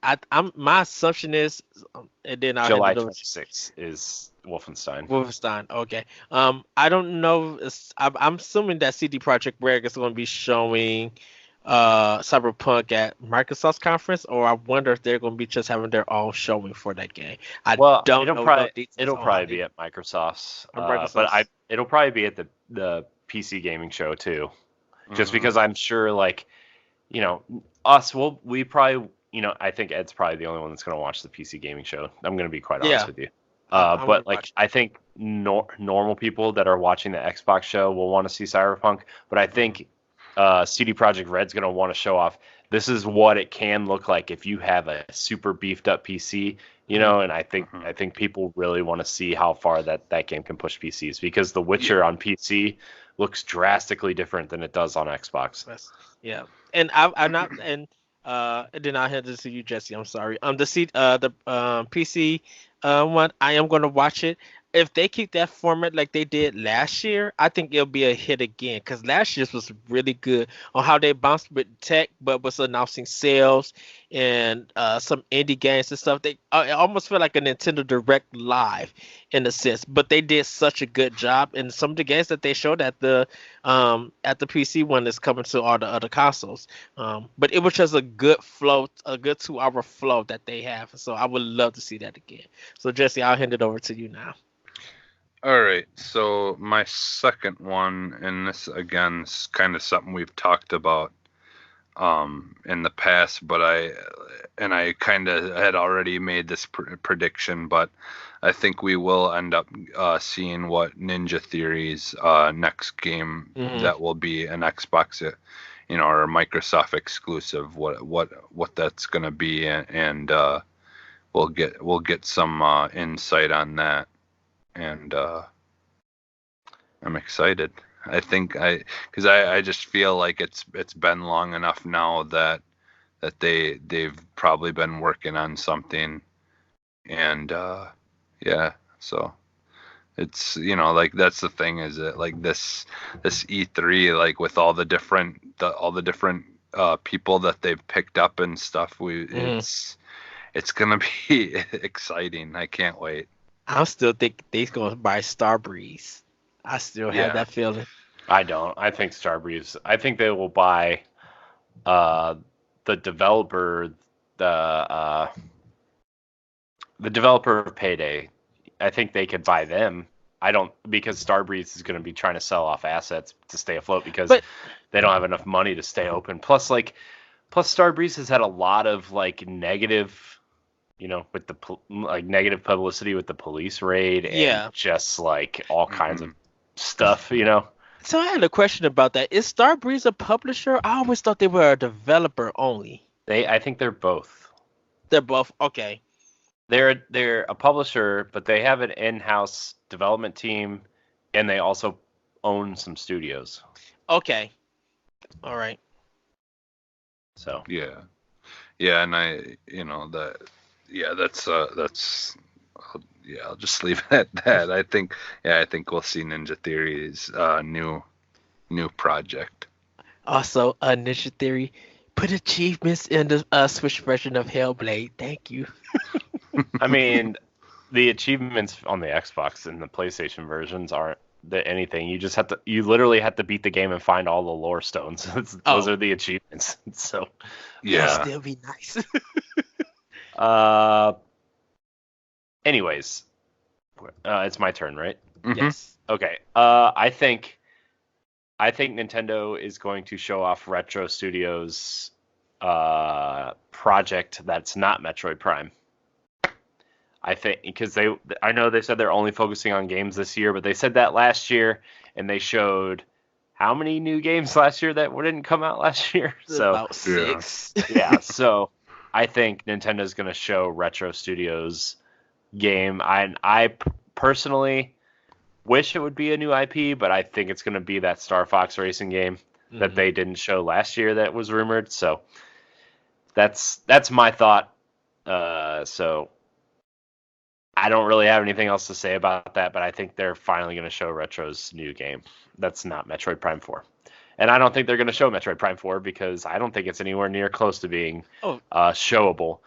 My assumption is, and then I'll July hand it over to 26th is Wolfenstein. Wolfenstein. Okay. I don't know. I'm assuming that CD Projekt Red is going to be showing Cyberpunk at Microsoft's conference, or I wonder if they're going to be just having their own showing for that game. I don't know. It'll probably be at Microsoft's, Or Microsoft's. but it'll probably be at the PC gaming show too. Just Mhm. because I'm sure, like, you know, we probably, you know, I think Ed's probably the only one that's going to watch the PC gaming show. I'm going to be quite honest Yeah. with you. I'm gonna But like, watch it. I think normal people that are watching the Xbox show will want to see Cyberpunk. But I think CD Projekt Red's going to want to show off, this is what it can look like if you have a super beefed up PC, you know. And I think people really want to see how far that game can push PCs, because The Witcher on PC looks drastically different than it does on Xbox. Yeah, and I'm not, and then I'll hand it to you, Jesse. I'm sorry. The PC one, I am gonna watch it. If they keep that format like they did last year, I think it'll be a hit again. Because last year's was really good on how they bounced with tech, but was announcing sales and some indie games and stuff. It almost felt like a Nintendo Direct Live in a sense, but they did such a good job. And some of the games that they showed at the PC one is coming to all the other consoles. But it was just a good flow, a good 2-hour flow that they have. So I would love to see that again. So Jesse, I'll hand it over to you now. All right, so my second one, and this again is kind of something we've talked about in the past, but I kind of had already made this prediction, but I think we will end up seeing what Ninja Theory's next game that will be an Xbox, you know, or a Microsoft exclusive. What that's gonna be, and we'll get some insight on that. And I'm excited. I think because I just feel like it's been long enough now that they've probably been working on something, and yeah, so it's, you know, like that's the thing, is it like this E3, like with all the different people that they've picked up and stuff, it's gonna be exciting. I can't wait. I still think they're going to buy Starbreeze. I still have that feeling. I don't. I think Starbreeze. I think they will buy the developer, the developer of Payday. I think they could buy them. because Starbreeze is going to be trying to sell off assets to stay afloat because But they don't have enough money to stay open. Plus Starbreeze has had a lot of like negative, with the negative publicity with the police raid yeah. and just like all kinds of stuff. So I had a question about that. Is Starbreeze a publisher? I always thought they were a developer only. I think they're both. They're both okay. They're a publisher, but they have an in-house development team, and they also own some studios. Okay. All right. So yeah, and I'll just leave it at that. I think we'll see Ninja Theory's new project. Also, Ninja Theory put achievements in the Switch version of Hellblade. Thank you. I mean, the achievements on the Xbox and the PlayStation versions aren't anything. You literally have to beat the game and find all the lore stones. Those are the achievements. So yeah, that'd still be nice. Anyways, it's my turn, right? Mm-hmm. Yes. Okay. I think Nintendo is going to show off Retro Studios' project that's not Metroid Prime. I think because I know they said they're only focusing on games this year, but they said that last year, and they showed how many new games last year that didn't come out last year. So about 6. yeah, so I think Nintendo's going to show Retro Studios game. I personally wish it would be a new IP, but I think it's going to be that Star Fox racing game that they didn't show last year that was rumored. So that's my thought. So I don't really have anything else to say about that, but I think they're finally going to show Retro's new game. That's not Metroid Prime 4. And I don't think they're going to show Metroid Prime 4 because I don't think it's anywhere near close to being showable.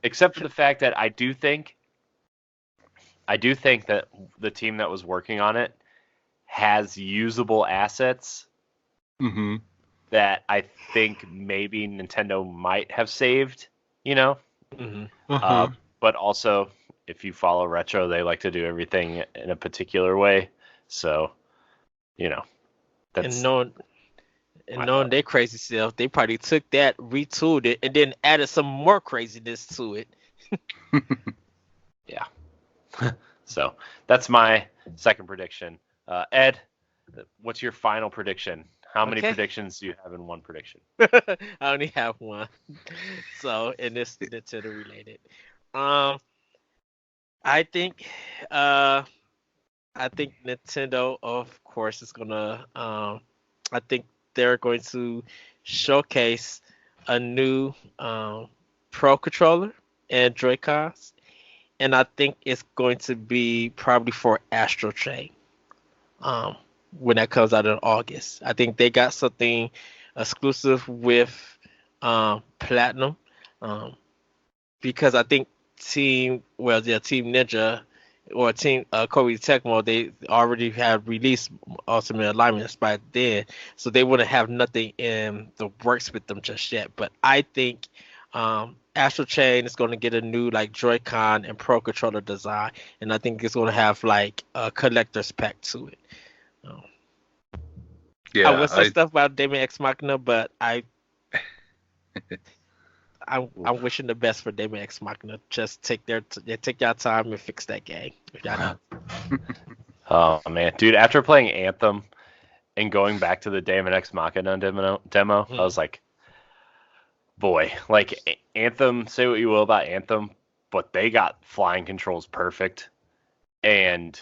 Except for the fact that I do think that the team that was working on it has usable assets that I think maybe Nintendo might have saved, but also, if you follow Retro, they like to do everything in a particular way. So, that's... And knowing their crazy self, they probably took that, retooled it, and then added some more craziness to it. Yeah. So, that's my second prediction. Ed, what's your final prediction? How many predictions do you have in one prediction? I only have one. So, and this is Nintendo related. I think Nintendo, of course, is gonna. I think they're going to showcase a new Pro controller and Joy-Cons, and I think it's going to be probably for Astral Chain. When that comes out in August, I think they got something exclusive with Platinum, because I think Team Ninja or Team Koei Tecmo, they already have released Ultimate Alignment by then, so they wouldn't have nothing in the works with them just yet. But I think Astral Chain is going to get a new like Joy-Con and Pro controller design, and I think it's going to have like a collector's pack to it. Yeah, I would say stuff about Daemon X Machina, but I'm wishing the best for Daemon X Machina. Just take your time and fix that game. Oh man, dude! After playing Anthem and going back to the Daemon X Machina demo, I was like, boy, like Anthem. Say what you will about Anthem, but they got flying controls perfect, and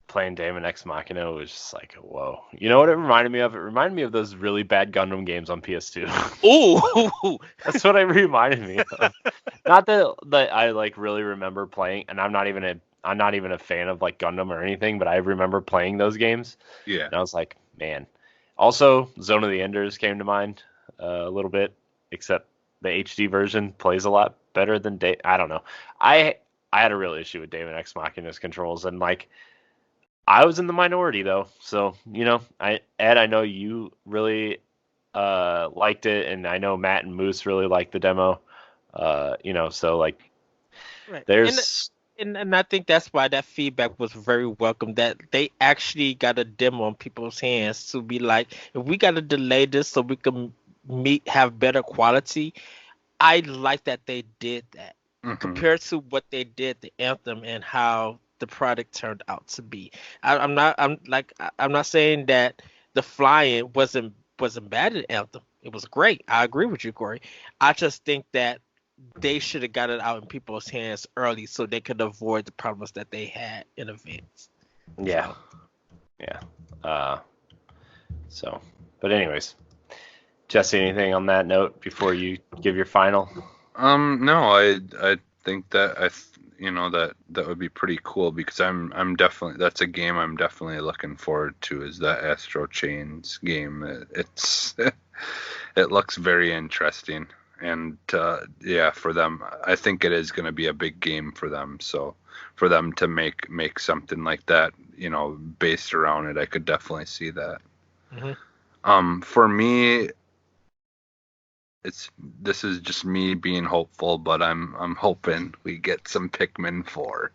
playing Daemon X Machina was just like, whoa. You know what it reminded me of? It reminded me of those really bad Gundam games on PS2. Ooh, that's what it reminded me of. Not that I like really remember playing, and I'm not even a fan of like Gundam or anything, but I remember playing those games. Yeah. And I was like, man. Also, Zone of the Enders came to mind a little bit, except the HD version plays a lot better than I don't know. I had a real issue with Daemon X Machina's controls, and like, I was in the minority though, so Ed, I know you really liked it, and I know Matt and Moose really liked the demo. So like, right. there's And I think that's why that feedback was very welcome. That they actually got a demo in people's hands to be like, if we got to delay this so we can have better quality. I like that they did that Hmm. compared to what they did the Anthem and how the product turned out to be. I'm not saying that the flying wasn't bad at Anthem. It was great. I agree with you, Corey. I just think that they should have got it out in people's hands early so they could avoid the problems that they had in advance. Yeah. Yeah. So, but anyways, Jesse, anything on that note before you give your final? No, I think that that would be pretty cool because I'm definitely that's a game I'm definitely looking forward to is that Astro Chains game. It's it looks very interesting and yeah, for them I think it is going to be a big game for them. So for them to make something like that, based around it, I could definitely see that. For me, this is just me being hopeful, but I'm hoping we get some Pikmin 4.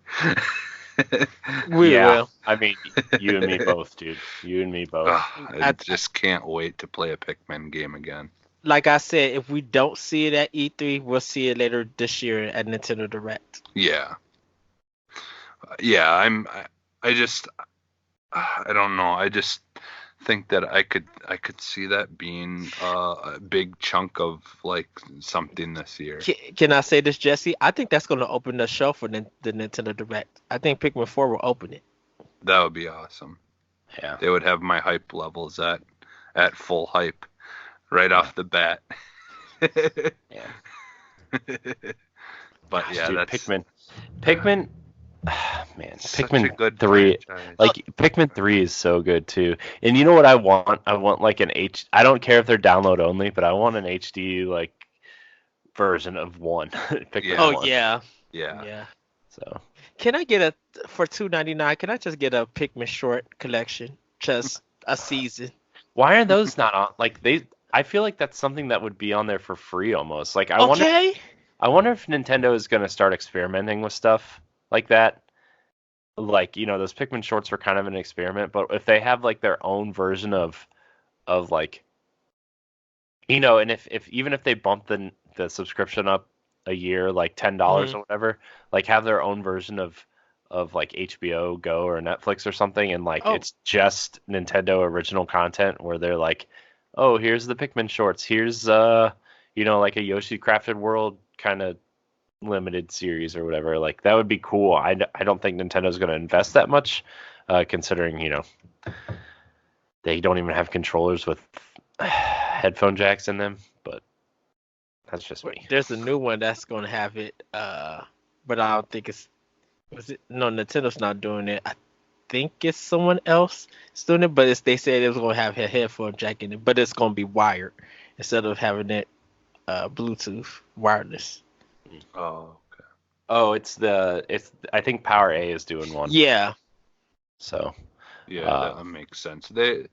We will. I mean, you and me both, dude. You and me both. I just can't wait to play a Pikmin game again. Like I said, if we don't see it at E3, we'll see it later this year at Nintendo Direct. Yeah. Yeah, I don't know. I just think that I could see that being a big chunk of like something this year. Can I say this, Jesse? I think that's going to open the show for the Nintendo Direct. I think Pikmin 4 will open it. That would be awesome. Yeah. They would have my hype levels at full hype right off the bat. Yeah. But Gosh, yeah, dude, that's Pikmin, man, such Pikmin a good 3, franchise. like Pikmin 3 is so good too. And you know what I want? I want like I don't care if they're download only, but I want an HD like version of 1. Pikmin Yeah. Oh 1. yeah. Yeah. So, Can I get for $2.99? Can I just get a Pikmin short collection, just a season? why are those not on like I feel like that's something that would be on there for free almost. Like I wonder if Nintendo is going to start experimenting with stuff like that. Like, those Pikmin shorts were kind of an experiment, but if they have like their own version of like, and if even if they bump the subscription up a year, like $10 or whatever, like have their own version of like HBO Go or Netflix or something, and like it's just Nintendo original content where they're like, oh, here's the Pikmin shorts, here's like a Yoshi Crafted World kind of limited series or whatever. Like that would be cool. I don't think Nintendo's going to invest that much, considering they don't even have controllers with headphone jacks in them. But that's just me. There's a new one that's going to have it, but I don't think no, Nintendo's not doing it. I think it's someone else doing it, but they said it was going to have a headphone jack in it, but it's going to be wired instead of having it Bluetooth wireless. Oh, okay. Oh, I think Power A is doing one. Yeah. So. Yeah, that makes sense. They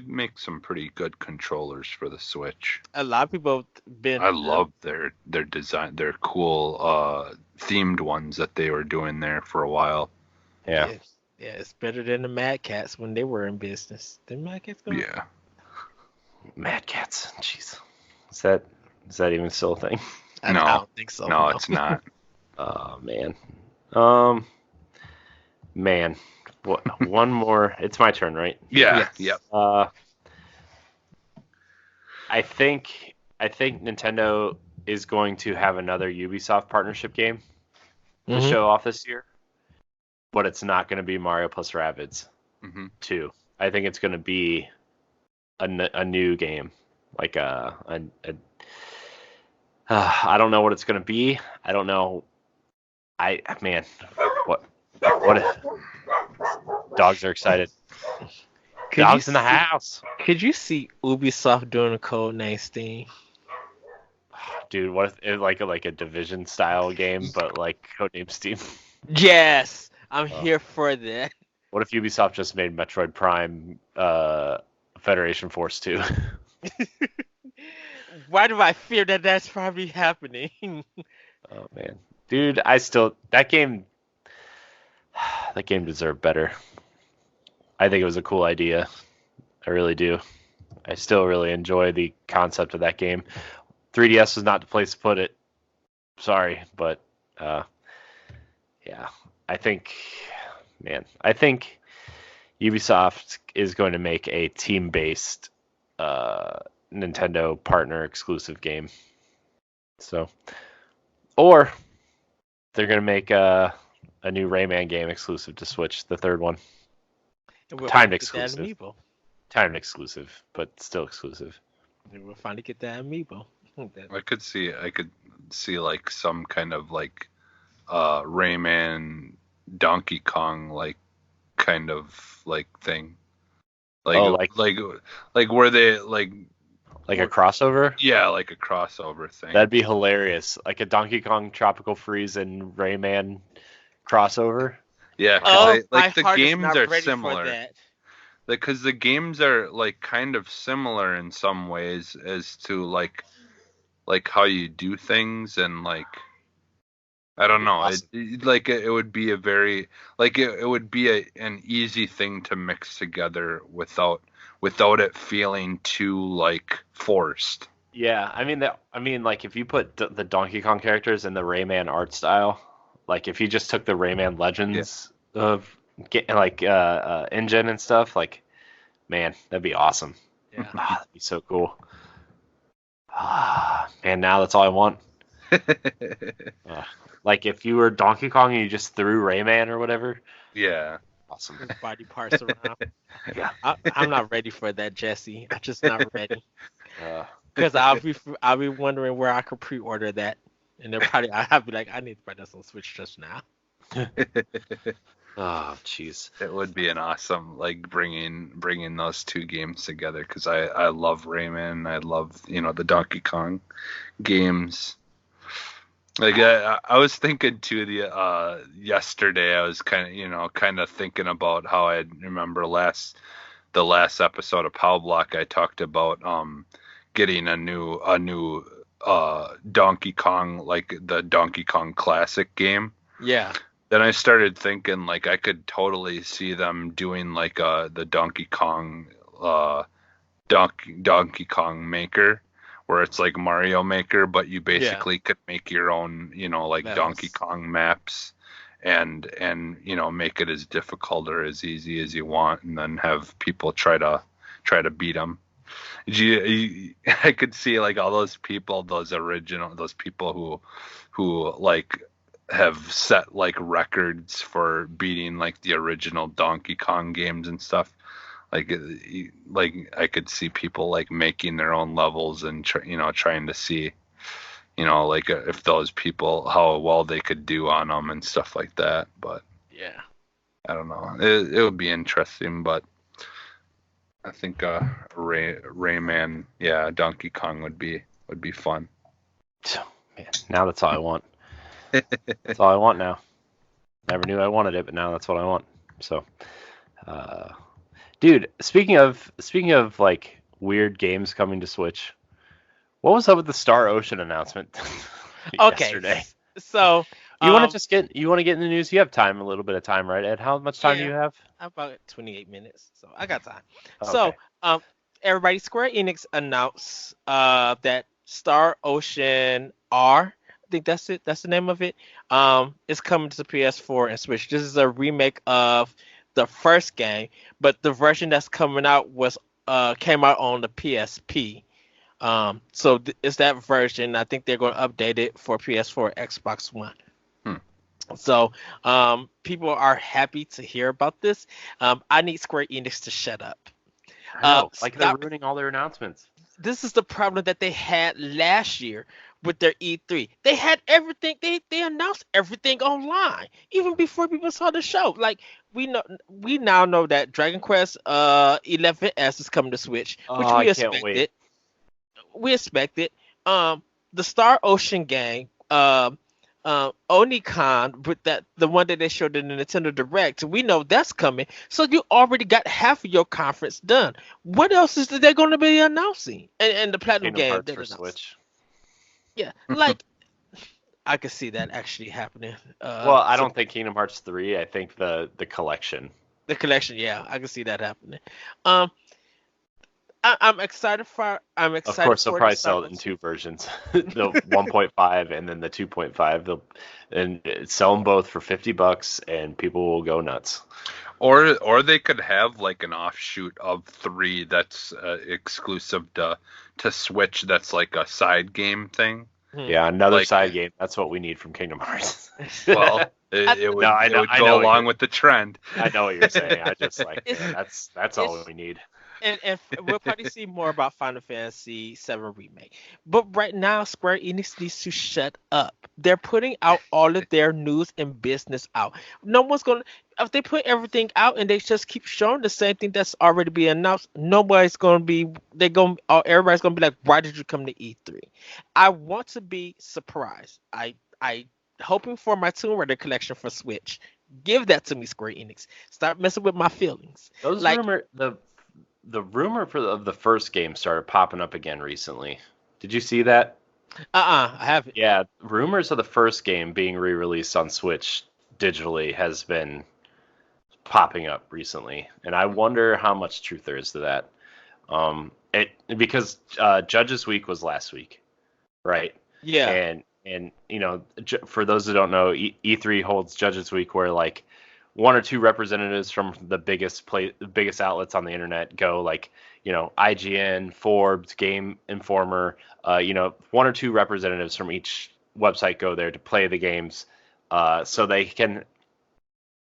make some pretty good controllers for the Switch. A lot of people have been. I love their design, their cool themed ones that they were doing there for a while. Yeah. Yeah, it's better than the Mad Cats when they were in business. The Mad Cats going? Yeah. Mad Cats. Jeez. Is that even still a thing? I don't think so. No, it's not. Oh man. Man. What? One more. It's my turn, right? Yeah. Yes. Yep. I think Nintendo is going to have another Ubisoft partnership game to show off this year, but it's not going to be Mario plus Rabbids 2. I think it's going to be a new game, like I don't know what it's going to be. I don't know. What dogs are excited. Dogs in the house. Could you see Ubisoft doing a Codename Steam? Dude, what if it like a Division style game, but like Codename Steam? Yes, I'm here for that. What if Ubisoft just made Metroid Prime Federation Force 2? Why do I fear that that's probably happening? Oh man. Dude, that game deserved better. I think it was a cool idea. I really do. I still really enjoy the concept of that game. 3DS was not the place to put it. Sorry, but yeah, I think Ubisoft is going to make a team-based Nintendo partner exclusive game. So, or they're going to make a new Rayman game exclusive to Switch, the third one. Timed exclusive. Timed exclusive, but still exclusive. And we'll finally get that amiibo. I could see like some kind of like Rayman Donkey Kong like kind of like thing. Like where they like a crossover? Yeah, like a crossover thing. That'd be hilarious. Like a Donkey Kong Tropical Freeze and Rayman crossover. Yeah, my the heart is games not are ready for similar. that. Because the games are like kind of similar in some ways as to like how you do things, and like I don't know, Awesome. it would be a very like it would be an easy thing to mix together without it feeling too like forced. Yeah, I mean, like if you put the Donkey Kong characters in the Rayman art style, like if you just took the Rayman Legends of engine and stuff, like, man, that'd be awesome. Yeah. That'd be so cool. Man, now that's all I want. Like if you were Donkey Kong and you just threw Rayman or whatever. Yeah. Awesome. His body parts around. Yeah. I'm not ready for that, Jesse. I'm just not ready. Uh, Because I'll be wondering where I could pre-order that, and they're probably I'll be like, I need to buy this on Switch just now. oh, jeez. It would be an awesome like bringing those two games together, because I love Rayman. I love the Donkey Kong games. Like I was thinking too yesterday. I was kind of thinking about how I remember the last episode of Pow Block. I talked about getting a new Donkey Kong, like the Donkey Kong Classic game. Yeah. Then I started thinking like I could totally see them doing like the Donkey Kong Donkey Kong Maker, where it's like Mario Maker, but you basically could make your own, like Maps. Donkey Kong maps, and make it as difficult or as easy as you want, and then have people try to beat them. I could see like all those people, those people who like have set like records for beating like the original Donkey Kong games and stuff. Like I could see people like making their own levels and trying to see, like if those people, how well they could do on them and stuff like that. But Yeah. I don't know. It would be interesting, but I think Rayman, Donkey Kong would be fun. Man, now that's all I want. That's all I want now. Never knew I wanted it, but now that's what I want. So, dude, speaking of like weird games coming to Switch, what was up with the Star Ocean announcement yesterday? So You want to get in the news? You have time, a little bit of time, right, Ed? How much time do you have? about 28 minutes, so I got time. Okay. So, everybody, Square Enix announced that Star Ocean R, I think that's it. That's the name of it. It's coming to PS4 and Switch. This is a remake of the first game, but the version that's coming out came out on the PSP. So it's that version. I think they're going to update it for PS4, Xbox One. So people are happy to hear about this. I need Square Enix to shut up. I know, like they're ruining all their announcements. This is the problem that they had last year with their E3. They had everything. They announced everything online even before people saw the show. Like we now know that Dragon Quest 11S is coming to Switch, which we expected. Can't wait. We expected. The Star Ocean game, Onicon, with the one that they showed in the Nintendo Direct, we know that's coming. So you already got half of your conference done. What else is they going to be announcing? And the Platinum Kingdom game Hearts they for announced. Switch. Yeah, like I could see that actually happening. Well, I So don't think Kingdom Hearts 3. I think the collection. the collection, yeah, I can see that happening. Um, I'm excited for. I'm Of excited course, they'll for the probably Star sell it in Wars. two versions, the 1.5 and then the 2.5. They'll and sell them both for $50, and people will go nuts. Or they could have like an offshoot of 3 that's exclusive to Switch. That's like a side game thing. Yeah, another Like- side game. That's what we need from Kingdom Hearts. Well, it would No, I it know- would I go know what along you're- with the trend. I know what you're saying. I just like, It's- man, that's all it's- we need. and we'll probably see more about Final Fantasy VII Remake. But right now, Square Enix needs to shut up. They're putting out all of their news and business out. No one's gonna. If they put everything out and they just keep showing the same thing that's already been announced, nobody's gonna be. Everybody's gonna be like, "Why did you come to E3?" I want to be surprised. I hoping for my Tomb Raider collection for Switch. Give that to me, Square Enix. Stop messing with my feelings. Those Like- the rumor of the first game started popping up again recently. Did you see that? I haven't. Yeah, rumors of the first game being re-released on Switch digitally has been popping up recently, and I wonder how much truth there is to that. Because Judges Week was last week, right? Yeah. And you know, for those who don't know, E3 holds Judges Week, where like one or two representatives from the biggest outlets on the internet go, like, you know, IGN, Forbes, Game Informer, you know, one or two representatives from each website go there to play the games, so they can,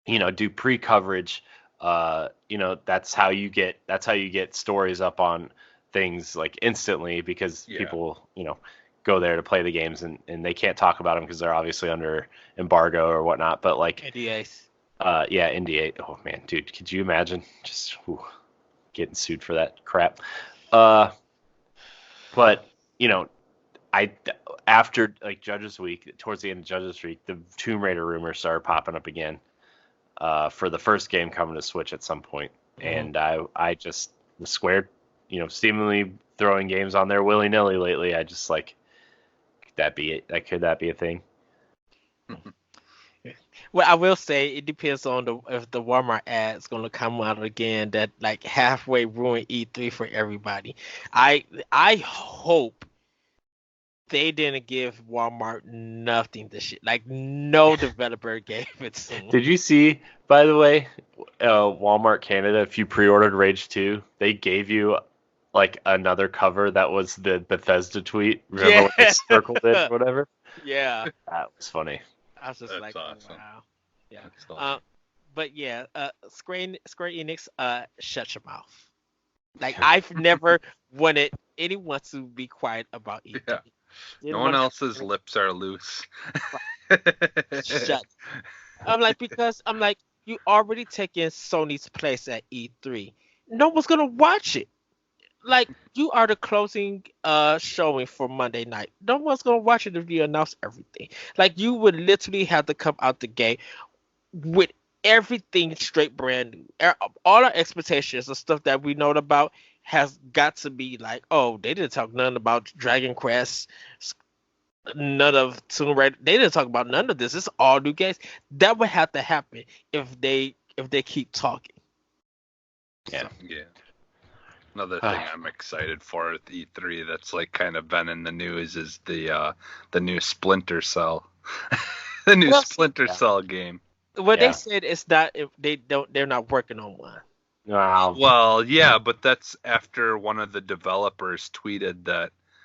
you know, do pre-coverage. You know, that's how you get stories up on things like instantly, because Yeah. people, you know, go there to play the games, and they can't talk about them because they're obviously under embargo or whatnot. But like, NDAs. yeah, NDA. Oh man, dude, could you imagine just getting sued for that crap? But you know, after like Judges Week, towards the end of Judges Week, the Tomb Raider rumors started popping up again, for the first game coming to Switch at some point. Mhm. And I just the Square, you know, seemingly throwing games on there willy nilly lately. I just like, could that be it? Like, could that be a thing? Well, I will say it depends on if the Walmart ad's gonna come out again that like halfway ruin E3 for everybody. I hope they didn't give Walmart nothing this shit. Like no developer gave it to them. Did you see, by the way, Walmart Canada, if you pre-ordered Rage 2, they gave you like another cover that was the Bethesda tweet. Remember when they Yeah. circled it or whatever? Yeah, That was funny. I was just That's like, awesome. wow. Yeah. That's awesome. But yeah, Square Enix, shut your mouth. Like I've never wanted anyone to be quiet about E3. Yeah. Didn't No one want- else's lips are loose. Shut. I'm like, because I'm like, you already taken Sony's place at E3. No one's gonna watch it. Like, you are the closing showing for Monday night. No one's gonna watch it if you announce everything. Like, you would literally have to come out the gate with everything straight brand new. All our expectations, the stuff that we know about, has got to be like, oh, they didn't talk none about Dragon Quest, none of Tomb Raider. They didn't talk about none of this. It's all new games. That would have to happen if they keep talking. Yeah. Yeah. Another thing I'm excited for at E3 that's like kind of been in the news is the new Splinter Cell, the new Well, Splinter Cell game. What Yeah. they said is not if they're not working on one. Wow. Well, yeah, but that's after one of the developers tweeted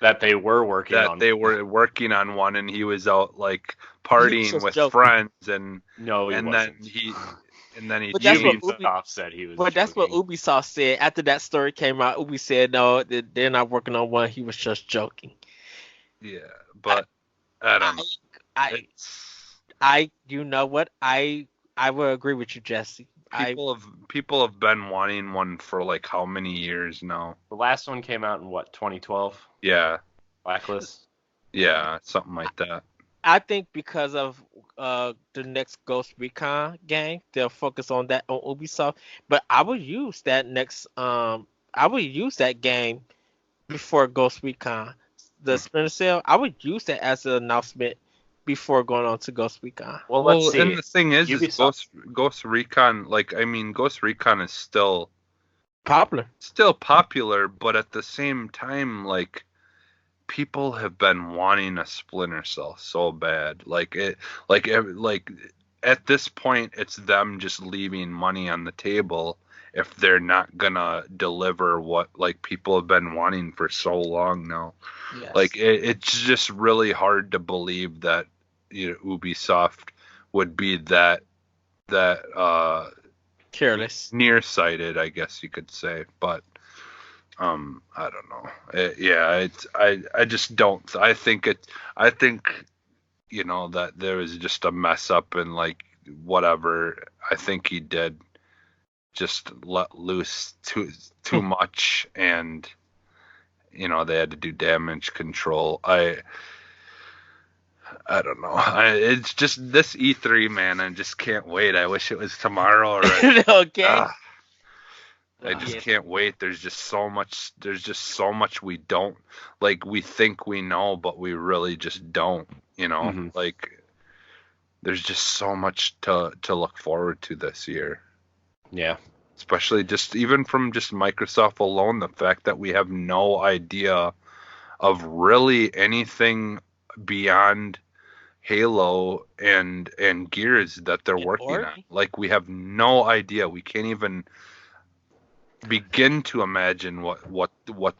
That they were working that on. they were working on one, and he was out like He partying was with joking. friends, and No, he and wasn't. then he But that's what Ubisoft said he was. But that's what joking. Ubisoft said after that story came out. Ubi said no, they're not working on one. He was just joking. yeah, but I don't know. I you know what? I will agree with you, Jesse. People have been wanting one for like how many years now? The last one came out in what, 2012? Yeah, Blacklist. something like that. I think because of the next Ghost Recon game, they'll focus on that on Ubisoft. But I would use that game before Ghost Recon. The Splinter Cell, I would use that as an announcement before going on to Ghost Recon. Well, Well, let's see. and the thing is Ubisoft. Ghost Recon, like, I mean, Ghost Recon is still Popular. but at the same time, like, people have been wanting a Splinter Cell so bad. Like at this point, it's them just leaving money on the table if they're not gonna deliver what like people have been wanting for so long now. Yes. Like it's just really hard to believe that Ubisoft would be that careless. nearsighted, I guess you could say. But I don't know. I just don't. I think that there was just a mess up and like whatever. I think he did just let loose too much, and they had to do damage control. I don't know. It's just this E3, man. I just can't wait. I wish it was tomorrow already. Okay. I just can't wait. There's just so much we don't, like, we think we know, but we really just don't, Mhm. Like, there's just so much to look forward to this year. Yeah. Especially just even from just Microsoft alone, the fact that we have no idea of really anything beyond Halo and Gears that they're working on. Like, we have no idea. We can't even begin to imagine what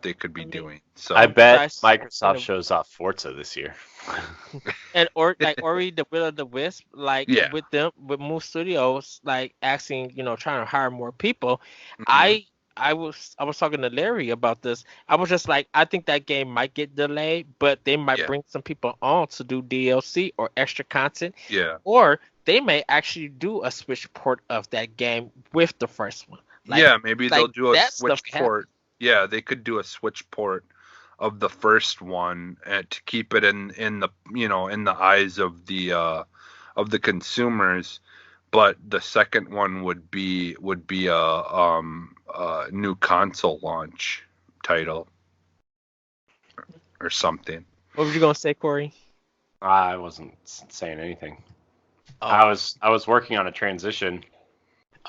they could be doing. So I bet Christ. Microsoft shows off Forza this year. And Ori the Will of the Wisp, like Yeah. with Move Studios, like asking, trying to hire more people. Mhm. I was talking to Larry about this. I was just like, I think that game might get delayed, but they might Yeah. bring some people on to do DLC or extra content, Yeah. or they may actually do a Switch port of that game with the first one. Like, yeah, maybe they'll do a that Switch stuff can port. Yeah, they could do a Switch port of the first one to keep it in the in the eyes of the consumers, but the second one would be a new console launch title or something. What were you gonna say, Corey? I wasn't saying anything. Oh. I was working on a transition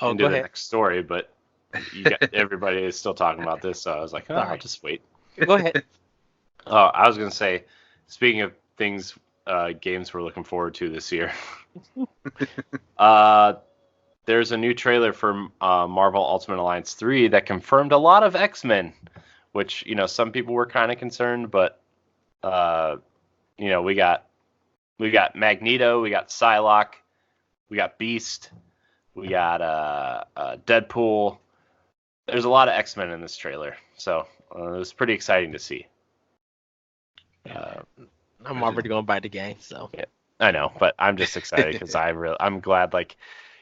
into go the ahead. next story, but everybody is still talking about this, so I was like, I'll Sorry. just wait. Go ahead. I was gonna say, speaking of things, games we're looking forward to this year. There's a new trailer for Marvel Ultimate Alliance 3 that confirmed a lot of X-Men, which some people were kind of concerned, but we got Magneto, we got Psylocke, we got Beast, we got Deadpool. There's a lot of X-Men in this trailer, so it was pretty exciting to see. I'm already gonna buy the game, so. Yeah, I know, but I'm just excited because I'm glad,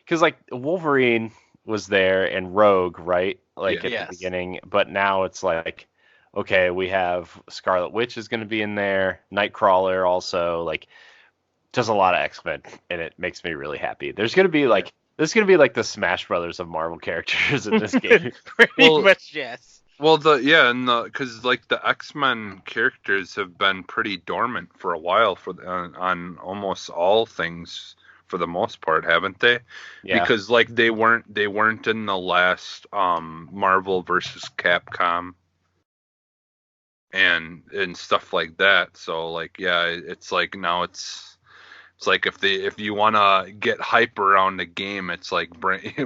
because Wolverine was there and Rogue, right? At Yes. the beginning, but now it's like, okay, we have Scarlet Witch is going to be in there, Nightcrawler also, just a lot of X-Men, and it makes me really happy. There's going to be like the Smash Brothers of Marvel characters in this game. Pretty much, yes. Well, because the X-Men characters have been pretty dormant for a while on almost all things for the most part, haven't they? Yeah. Because they weren't in the last Marvel versus Capcom and stuff like that. So it's like now it's like if you want to get hype around the game, it's like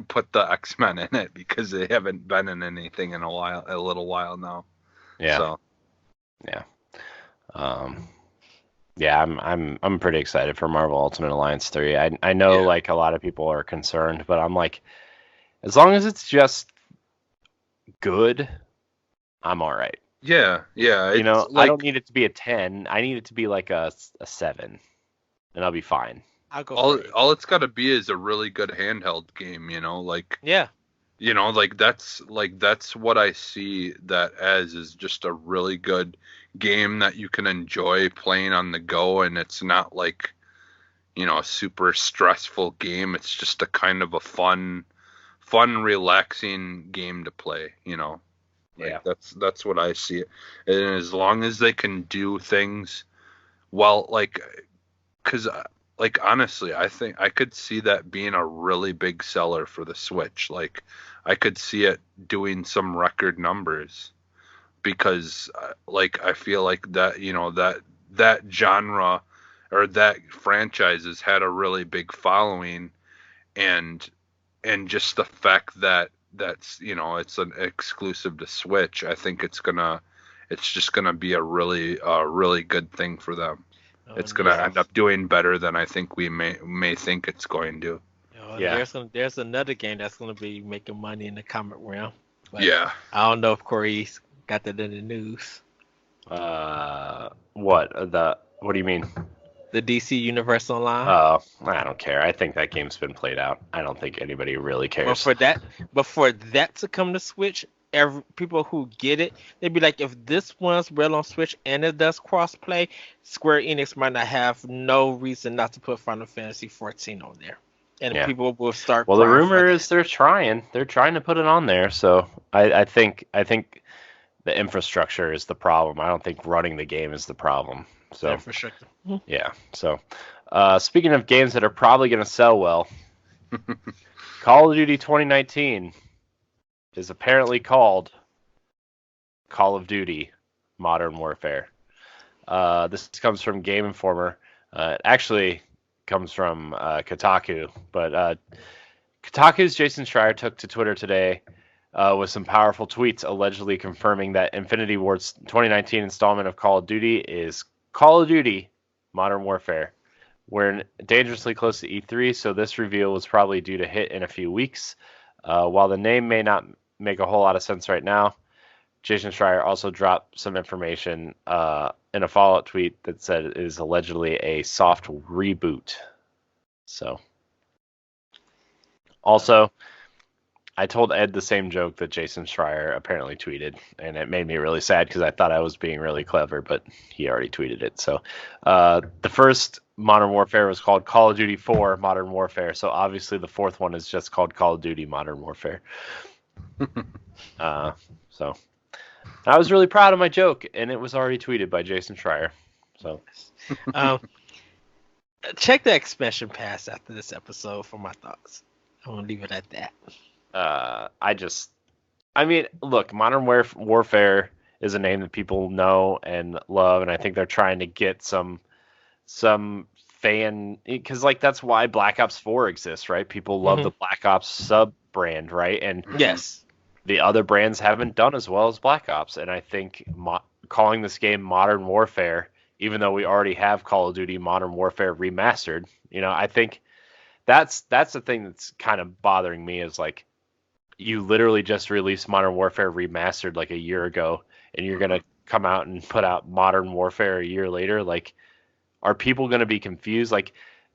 put the X-Men in it because they haven't been in anything in a little while now. Yeah. So. Yeah. Yeah, I'm pretty excited for Marvel Ultimate Alliance 3. I know a lot of people are concerned, but I'm like, as long as it's just good, I'm all right. Yeah. I don't need it to be a 10. I need it to be like a 7. And I'll be fine. I'll go. All it's got to be is a really good handheld game, Yeah. That's what I see that as, is just a really good game that you can enjoy playing on the go, and it's not a super stressful game. It's just a kind of a fun, relaxing game to play, Yeah. That's what I see it. And as long as they can do things well, because like honestly, I think I could see that being a really big seller for the Switch. Like I could see it doing some record numbers because like I feel like that, you know, that genre or that franchise has had a really big following, and just the fact that that's, you know, it's an exclusive to Switch, I think it's just gonna be a really good thing for them. Oh, It's and gonna end up doing better than I think we may think it's going to. Yeah. there's another game that's gonna be making money in the comic realm. But Yeah. I don't know if Corey's got that in the news. What do you mean? The DC Universe Online. Oh, I don't care. I think that game's been played out. I don't think anybody really But cares. for that to come to Switch, people who get it, they'd be like, if this one's real on Switch and it does crossplay, Square Enix might not have no reason not to put Final Fantasy 14 on there, and Yeah. people will start. Well, the crying for rumor that. is they're trying to put it on there. So I think the infrastructure is the problem. I don't think running the game is the problem. So Infrastructure. yeah. So speaking of games that are probably going to sell well, Call of Duty 2019 is apparently called Call of Duty Modern Warfare. This comes from Game Informer. It actually comes from Kotaku, but Kotaku's Jason Schreier took to Twitter today with some powerful tweets allegedly confirming that Infinity Ward's 2019 installment of Call of Duty is Call of Duty Modern Warfare. We're dangerously close to E3, so this reveal was probably due to hit in a few weeks. While the name may not make a whole lot of sense right now, Jason Schreier also dropped some information in a follow-up tweet that said it is allegedly a soft reboot. So, also, I told Ed the same joke that Jason Schreier apparently tweeted, and it made me really sad because I thought I was being really clever, but he already tweeted it. So, the first Modern Warfare was called Call of Duty 4 Modern Warfare, so obviously the fourth one is just called Call of Duty Modern Warfare. So, I was really proud of my joke, and it was already tweeted by Jason Schreier. So, Check the expansion pass after this episode for my thoughts. I'm gonna leave it at that. look, Modern Warfare is a name that people know and love, and I think they're trying to get some fan, because like that's why Black Ops 4 exists, right? People love the Black Ops sub brand, right? And Yes. the other brands haven't done as well as Black Ops, and I think calling this game Modern Warfare, even though we already have Call of Duty Modern Warfare Remastered, I think that's the thing that's kind of bothering me is like you literally just released Modern Warfare Remastered like a year ago, and you're gonna come out and put out Modern Warfare a year later. Like, are people gonna be confused? Like,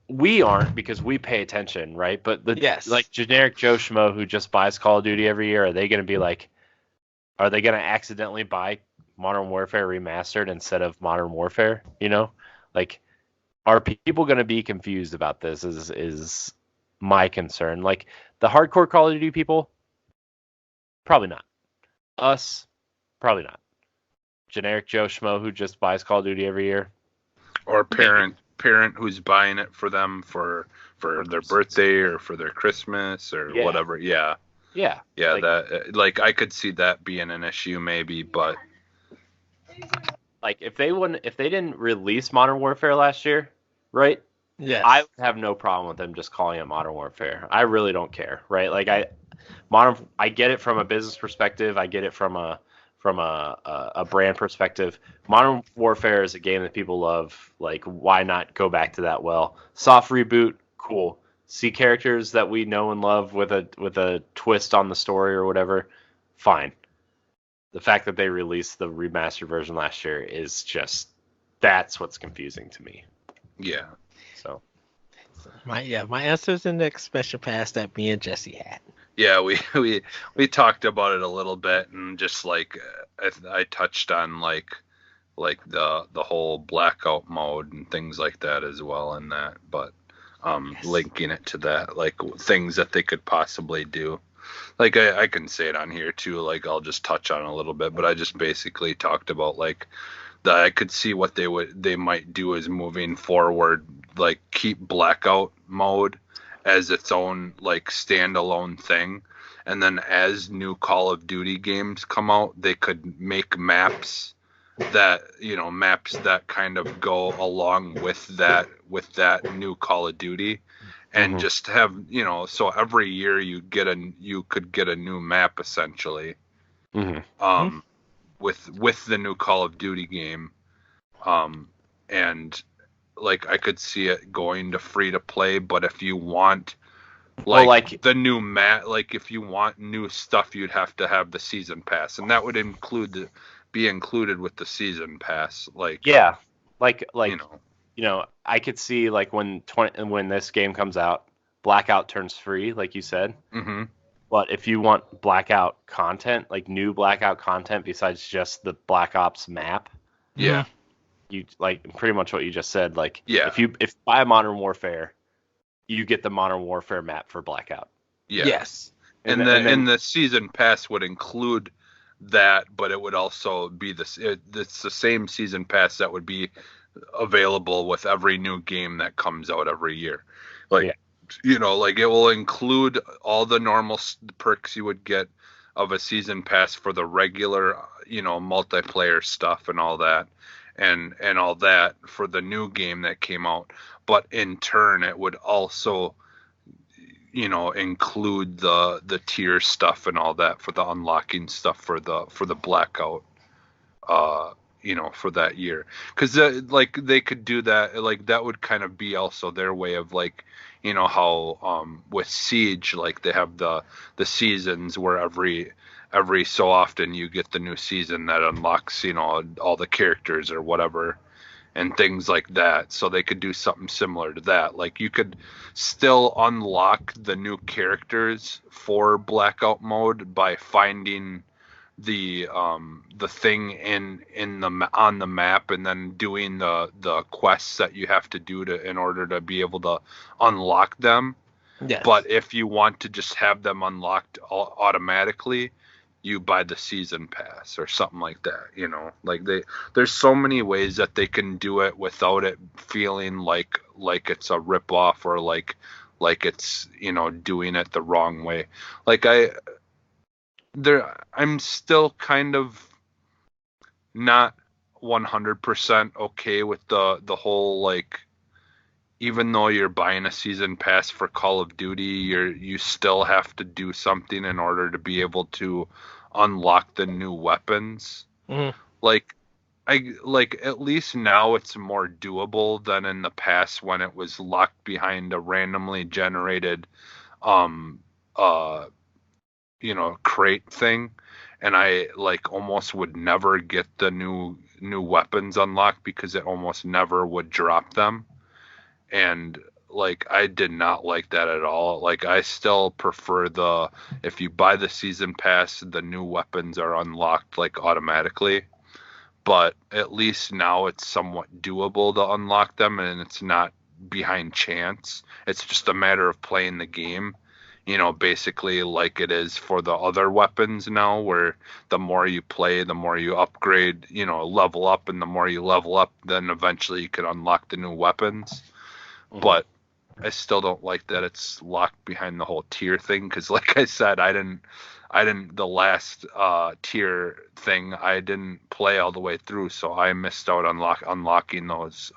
we aren't because we pay attention, right? But like generic Joe Schmo who just buys Call of Duty every year, are they gonna accidentally buy Modern Warfare Remastered instead of Modern Warfare? Like, are people gonna be confused about this? Is my concern. Like, the hardcore Call of Duty people, probably not. Us, probably not. Generic Joe Schmo who just buys Call of Duty every year, or parent who's buying it for them for their birthday or for their Christmas or whatever. Yeah. Like, that like I could see that being an issue maybe, but like if they didn't release Modern Warfare last year, right? Yeah. I would have no problem with them just calling it Modern Warfare. I really don't care, right? Like I get it from a business perspective. I get it from a brand perspective. Modern Warfare is a game that people love. Like, why not go back to that? Well, soft reboot, cool. See characters that we know and love with a twist on the story or whatever, fine. The fact that they released the remastered version last year is just, that's what's confusing to me. Yeah. So my answer's in the expansion pass that me and Jesse had. Yeah, we talked about it a little bit, and just like I touched on like the whole blackout mode and things like that as well in that, but linking it to that, like things that they could possibly do. Like I can say it on here too, like I'll just touch on a little bit, but I just basically talked about like that I could see what they might do is moving forward like keep Blackout mode as its own like standalone thing, and then as new Call of Duty games come out, they could make maps that kind of go along with that new Call of Duty, and Mhm. just have, so every year you could get a new map essentially, Mhm. um, with the new Call of Duty game, and like I could see it going to free to play, but if you want Well, like the new map, like if you want new stuff, you'd have to have the season pass, and that would be included with the season pass, like yeah, like you know. I could see like when this game comes out, Blackout turns free, like you said. Hmm. But if you want Blackout content, like new Blackout content besides just the Black Ops map, Yeah. you like pretty much what you just said. Like Yeah. if you buy Modern Warfare, you get the Modern Warfare map for Blackout. Yeah. Yes. And the season pass would include that, but it would also be it's the same season pass that would be available with every new game that comes out every year. Like, like it will include all the normal perks you would get of a season pass for the regular, multiplayer stuff and all that, and all that for the new game that came out. But in turn, it would also, include the tier stuff and all that for the unlocking stuff for the Blackout, for that year. Because like they could do that, like that would kind of be also their way of like, how with Siege, like they have the seasons where every so often you get the new season that unlocks, all the characters or whatever, and things like that. So they could do something similar to that. Like you could still unlock the new characters for Blackout mode by finding the thing on the map, and then doing the quests that you have to do in order to be able to unlock them. Yes. But if you want to just have them unlocked automatically, you buy the season pass or something like that. Like there's so many ways that they can do it without it feeling like it's a rip off, or like it's, doing it the wrong way. Like I'm still kind of not 100% okay with the whole, like, even though you're buying a season pass for Call of Duty, you still have to do something in order to be able to unlock the new weapons. Mhm. Like at least now it's more doable than in the past when it was locked behind a randomly generated crate thing, and I like almost would never get the new weapons unlocked because it almost never would drop them. And like I did not like that at all. Like I still prefer if you buy the season pass, the new weapons are unlocked like automatically. But at least now it's somewhat doable to unlock them, and it's not behind chance. It's just a matter of playing the game, basically like it is for the other weapons now, where the more you play, the more you upgrade, level up, and the more you level up, then eventually you can unlock the new weapons. Mhm. But I still don't like that it's locked behind the whole tier thing, because like I said, I didn't the last tier thing, I didn't play all the way through, so I missed out on unlocking those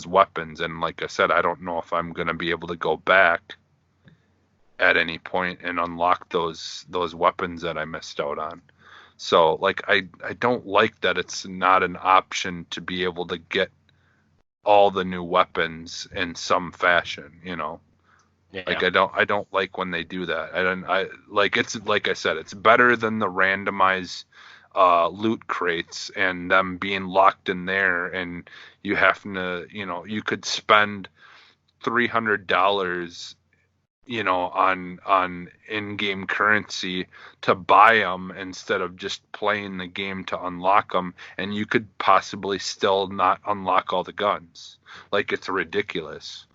weapons. And like I said, I don't know if I'm gonna be able to go back at any point and unlock those weapons that I missed out on. So like I don't like that it's not an option to be able to get all the new weapons in some fashion, Yeah. Like I don't like when they do that. I like, it's like I said, it's better than the randomized loot crates and them being locked in there, and you have to, you could spend $300, on in-game currency to buy them instead of just playing the game to unlock them, and you could possibly still not unlock all the guns. Like it's ridiculous.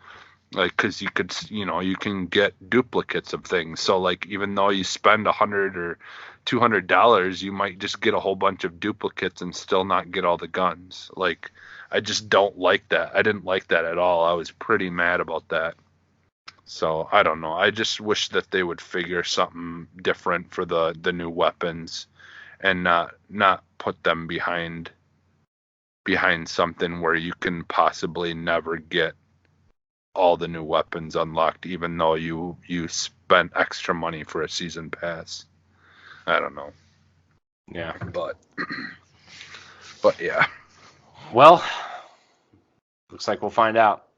Like, because you could, you can get duplicates of things. So like, even though you spend $100 or $200, you might just get a whole bunch of duplicates and still not get all the guns. Like, I just don't like that. I didn't like that at all. I was pretty mad about that. So I don't know. I just wish that they would figure something different for the new weapons, and not put them behind something where you can possibly never get all the new weapons unlocked, even though you spent extra money for a season pass. I don't know. Yeah. But yeah. Well, looks like we'll find out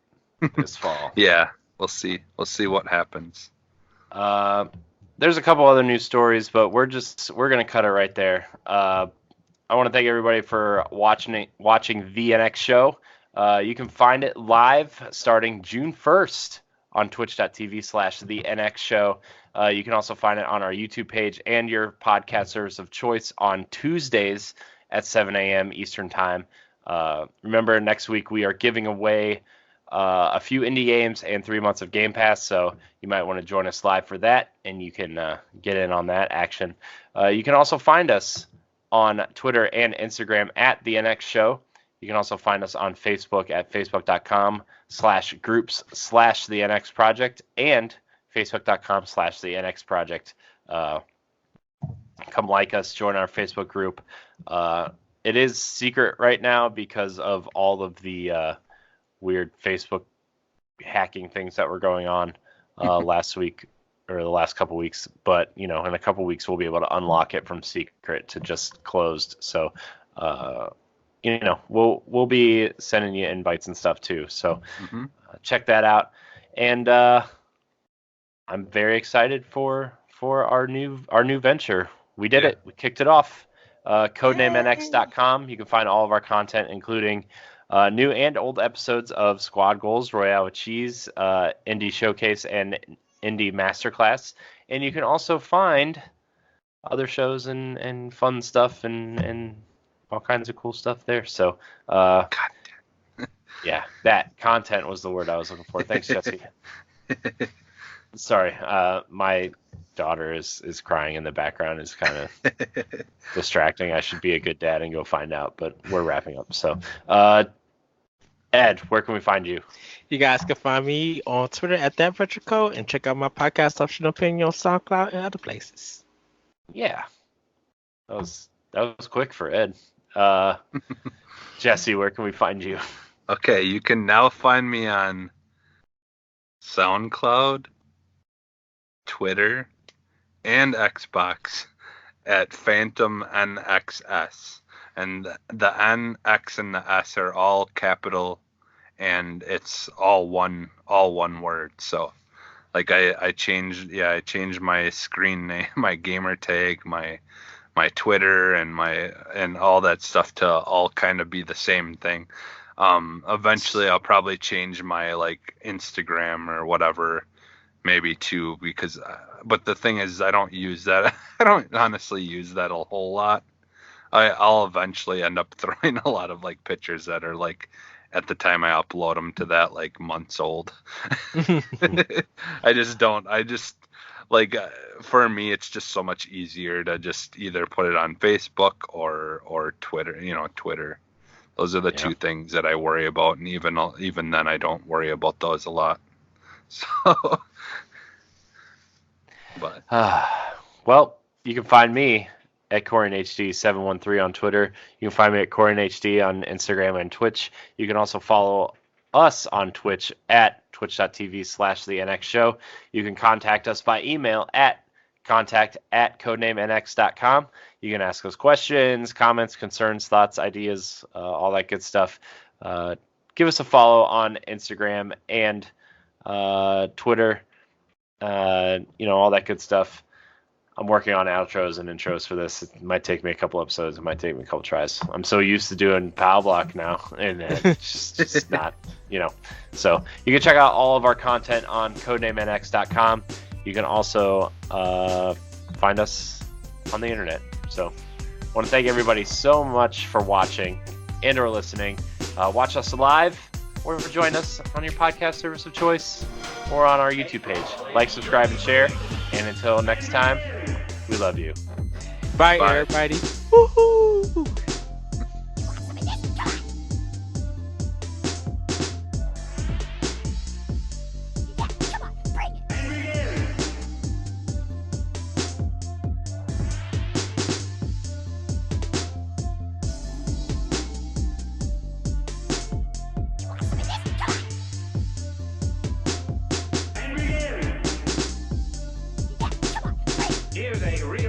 this fall. Yeah, we'll see. We'll see what happens. There's a couple other news stories, but we're gonna cut it right there. I want to thank everybody for watching the NX show. You can find it live starting June 1st on twitch.tv/the NX show. You can also find it on our YouTube page and your podcast service of choice on Tuesdays at 7 a.m. Eastern Time. Remember, next week we are giving away a few indie games and 3 months of Game Pass, so you might want to join us live for that, and you can get in on that action. You can also find us on Twitter and Instagram at the NX Show. You can also find us on Facebook at facebook.com/groups/the NX Project and facebook.com/the NX Project. Come like us, join our Facebook group. It is secret right now because of all of the weird Facebook hacking things that were going on last week or the last couple weeks. But, in a couple weeks we'll be able to unlock it from secret to just closed. So, we'll be sending you invites and stuff too. So check that out. And I'm very excited for our new venture. We did it. We kicked it off. CodenamenX.com. You can find all of our content, including new and old episodes of Squad Goals, Royale with Cheese, Indie Showcase, and Indie Masterclass. And you can also find other shows and fun stuff and all kinds of cool stuff there. So, yeah, that content was the word I was looking for. Thanks, Jesse. Sorry, my daughter is crying in the background. Is kind of distracting. I should be a good dad and go find out, but we're wrapping up. So, Ed, where can we find you? You guys can find me on Twitter at ThatVentureCode and check out my podcast, Optional Opinion, on SoundCloud and other places. Yeah, that was quick for Ed. Jesse, where can we find you? Okay, you can now find me on SoundCloud, Twitter, and Xbox at Phantom NXS. And the N, X, and the S are all capital, and it's all one word. So, like I changed my screen name, my gamer tag, my Twitter, and all that stuff to all kind of be the same thing. Eventually I'll probably change my like Instagram or whatever, maybe too, because but the thing is I don't use that. I don't honestly use that a whole lot. I'll eventually end up throwing a lot of like pictures that are like at the time I upload them to that like months old. I just like for me it's just so much easier to just either put it on Facebook or Twitter. Twitter. Those are the two things that I worry about, and even then I don't worry about those a lot. So, but well, you can find me at CorianHD713 on Twitter. You can find me at CorianHD on Instagram and Twitch. You can also follow us on Twitch at twitch.tv/the NX Show. You can contact us by email at contact@codenamenx.com. You can ask us questions, comments, concerns, thoughts, ideas, all that good stuff. Give us a follow on Instagram and Twitter, all that good stuff. I'm working on outros and intros for this. It might take me a couple episodes. It might take me a couple tries. I'm so used to doing Pow Block now, and it's just not, So you can check out all of our content on codenamenx.com. You can also find us on the internet. So I want to thank everybody so much for watching and or listening. Watch us live or join us on your podcast service of choice or on our YouTube page. Like, subscribe, and share. And until next time, we love you. Bye. Everybody. Woohoo! Here's a real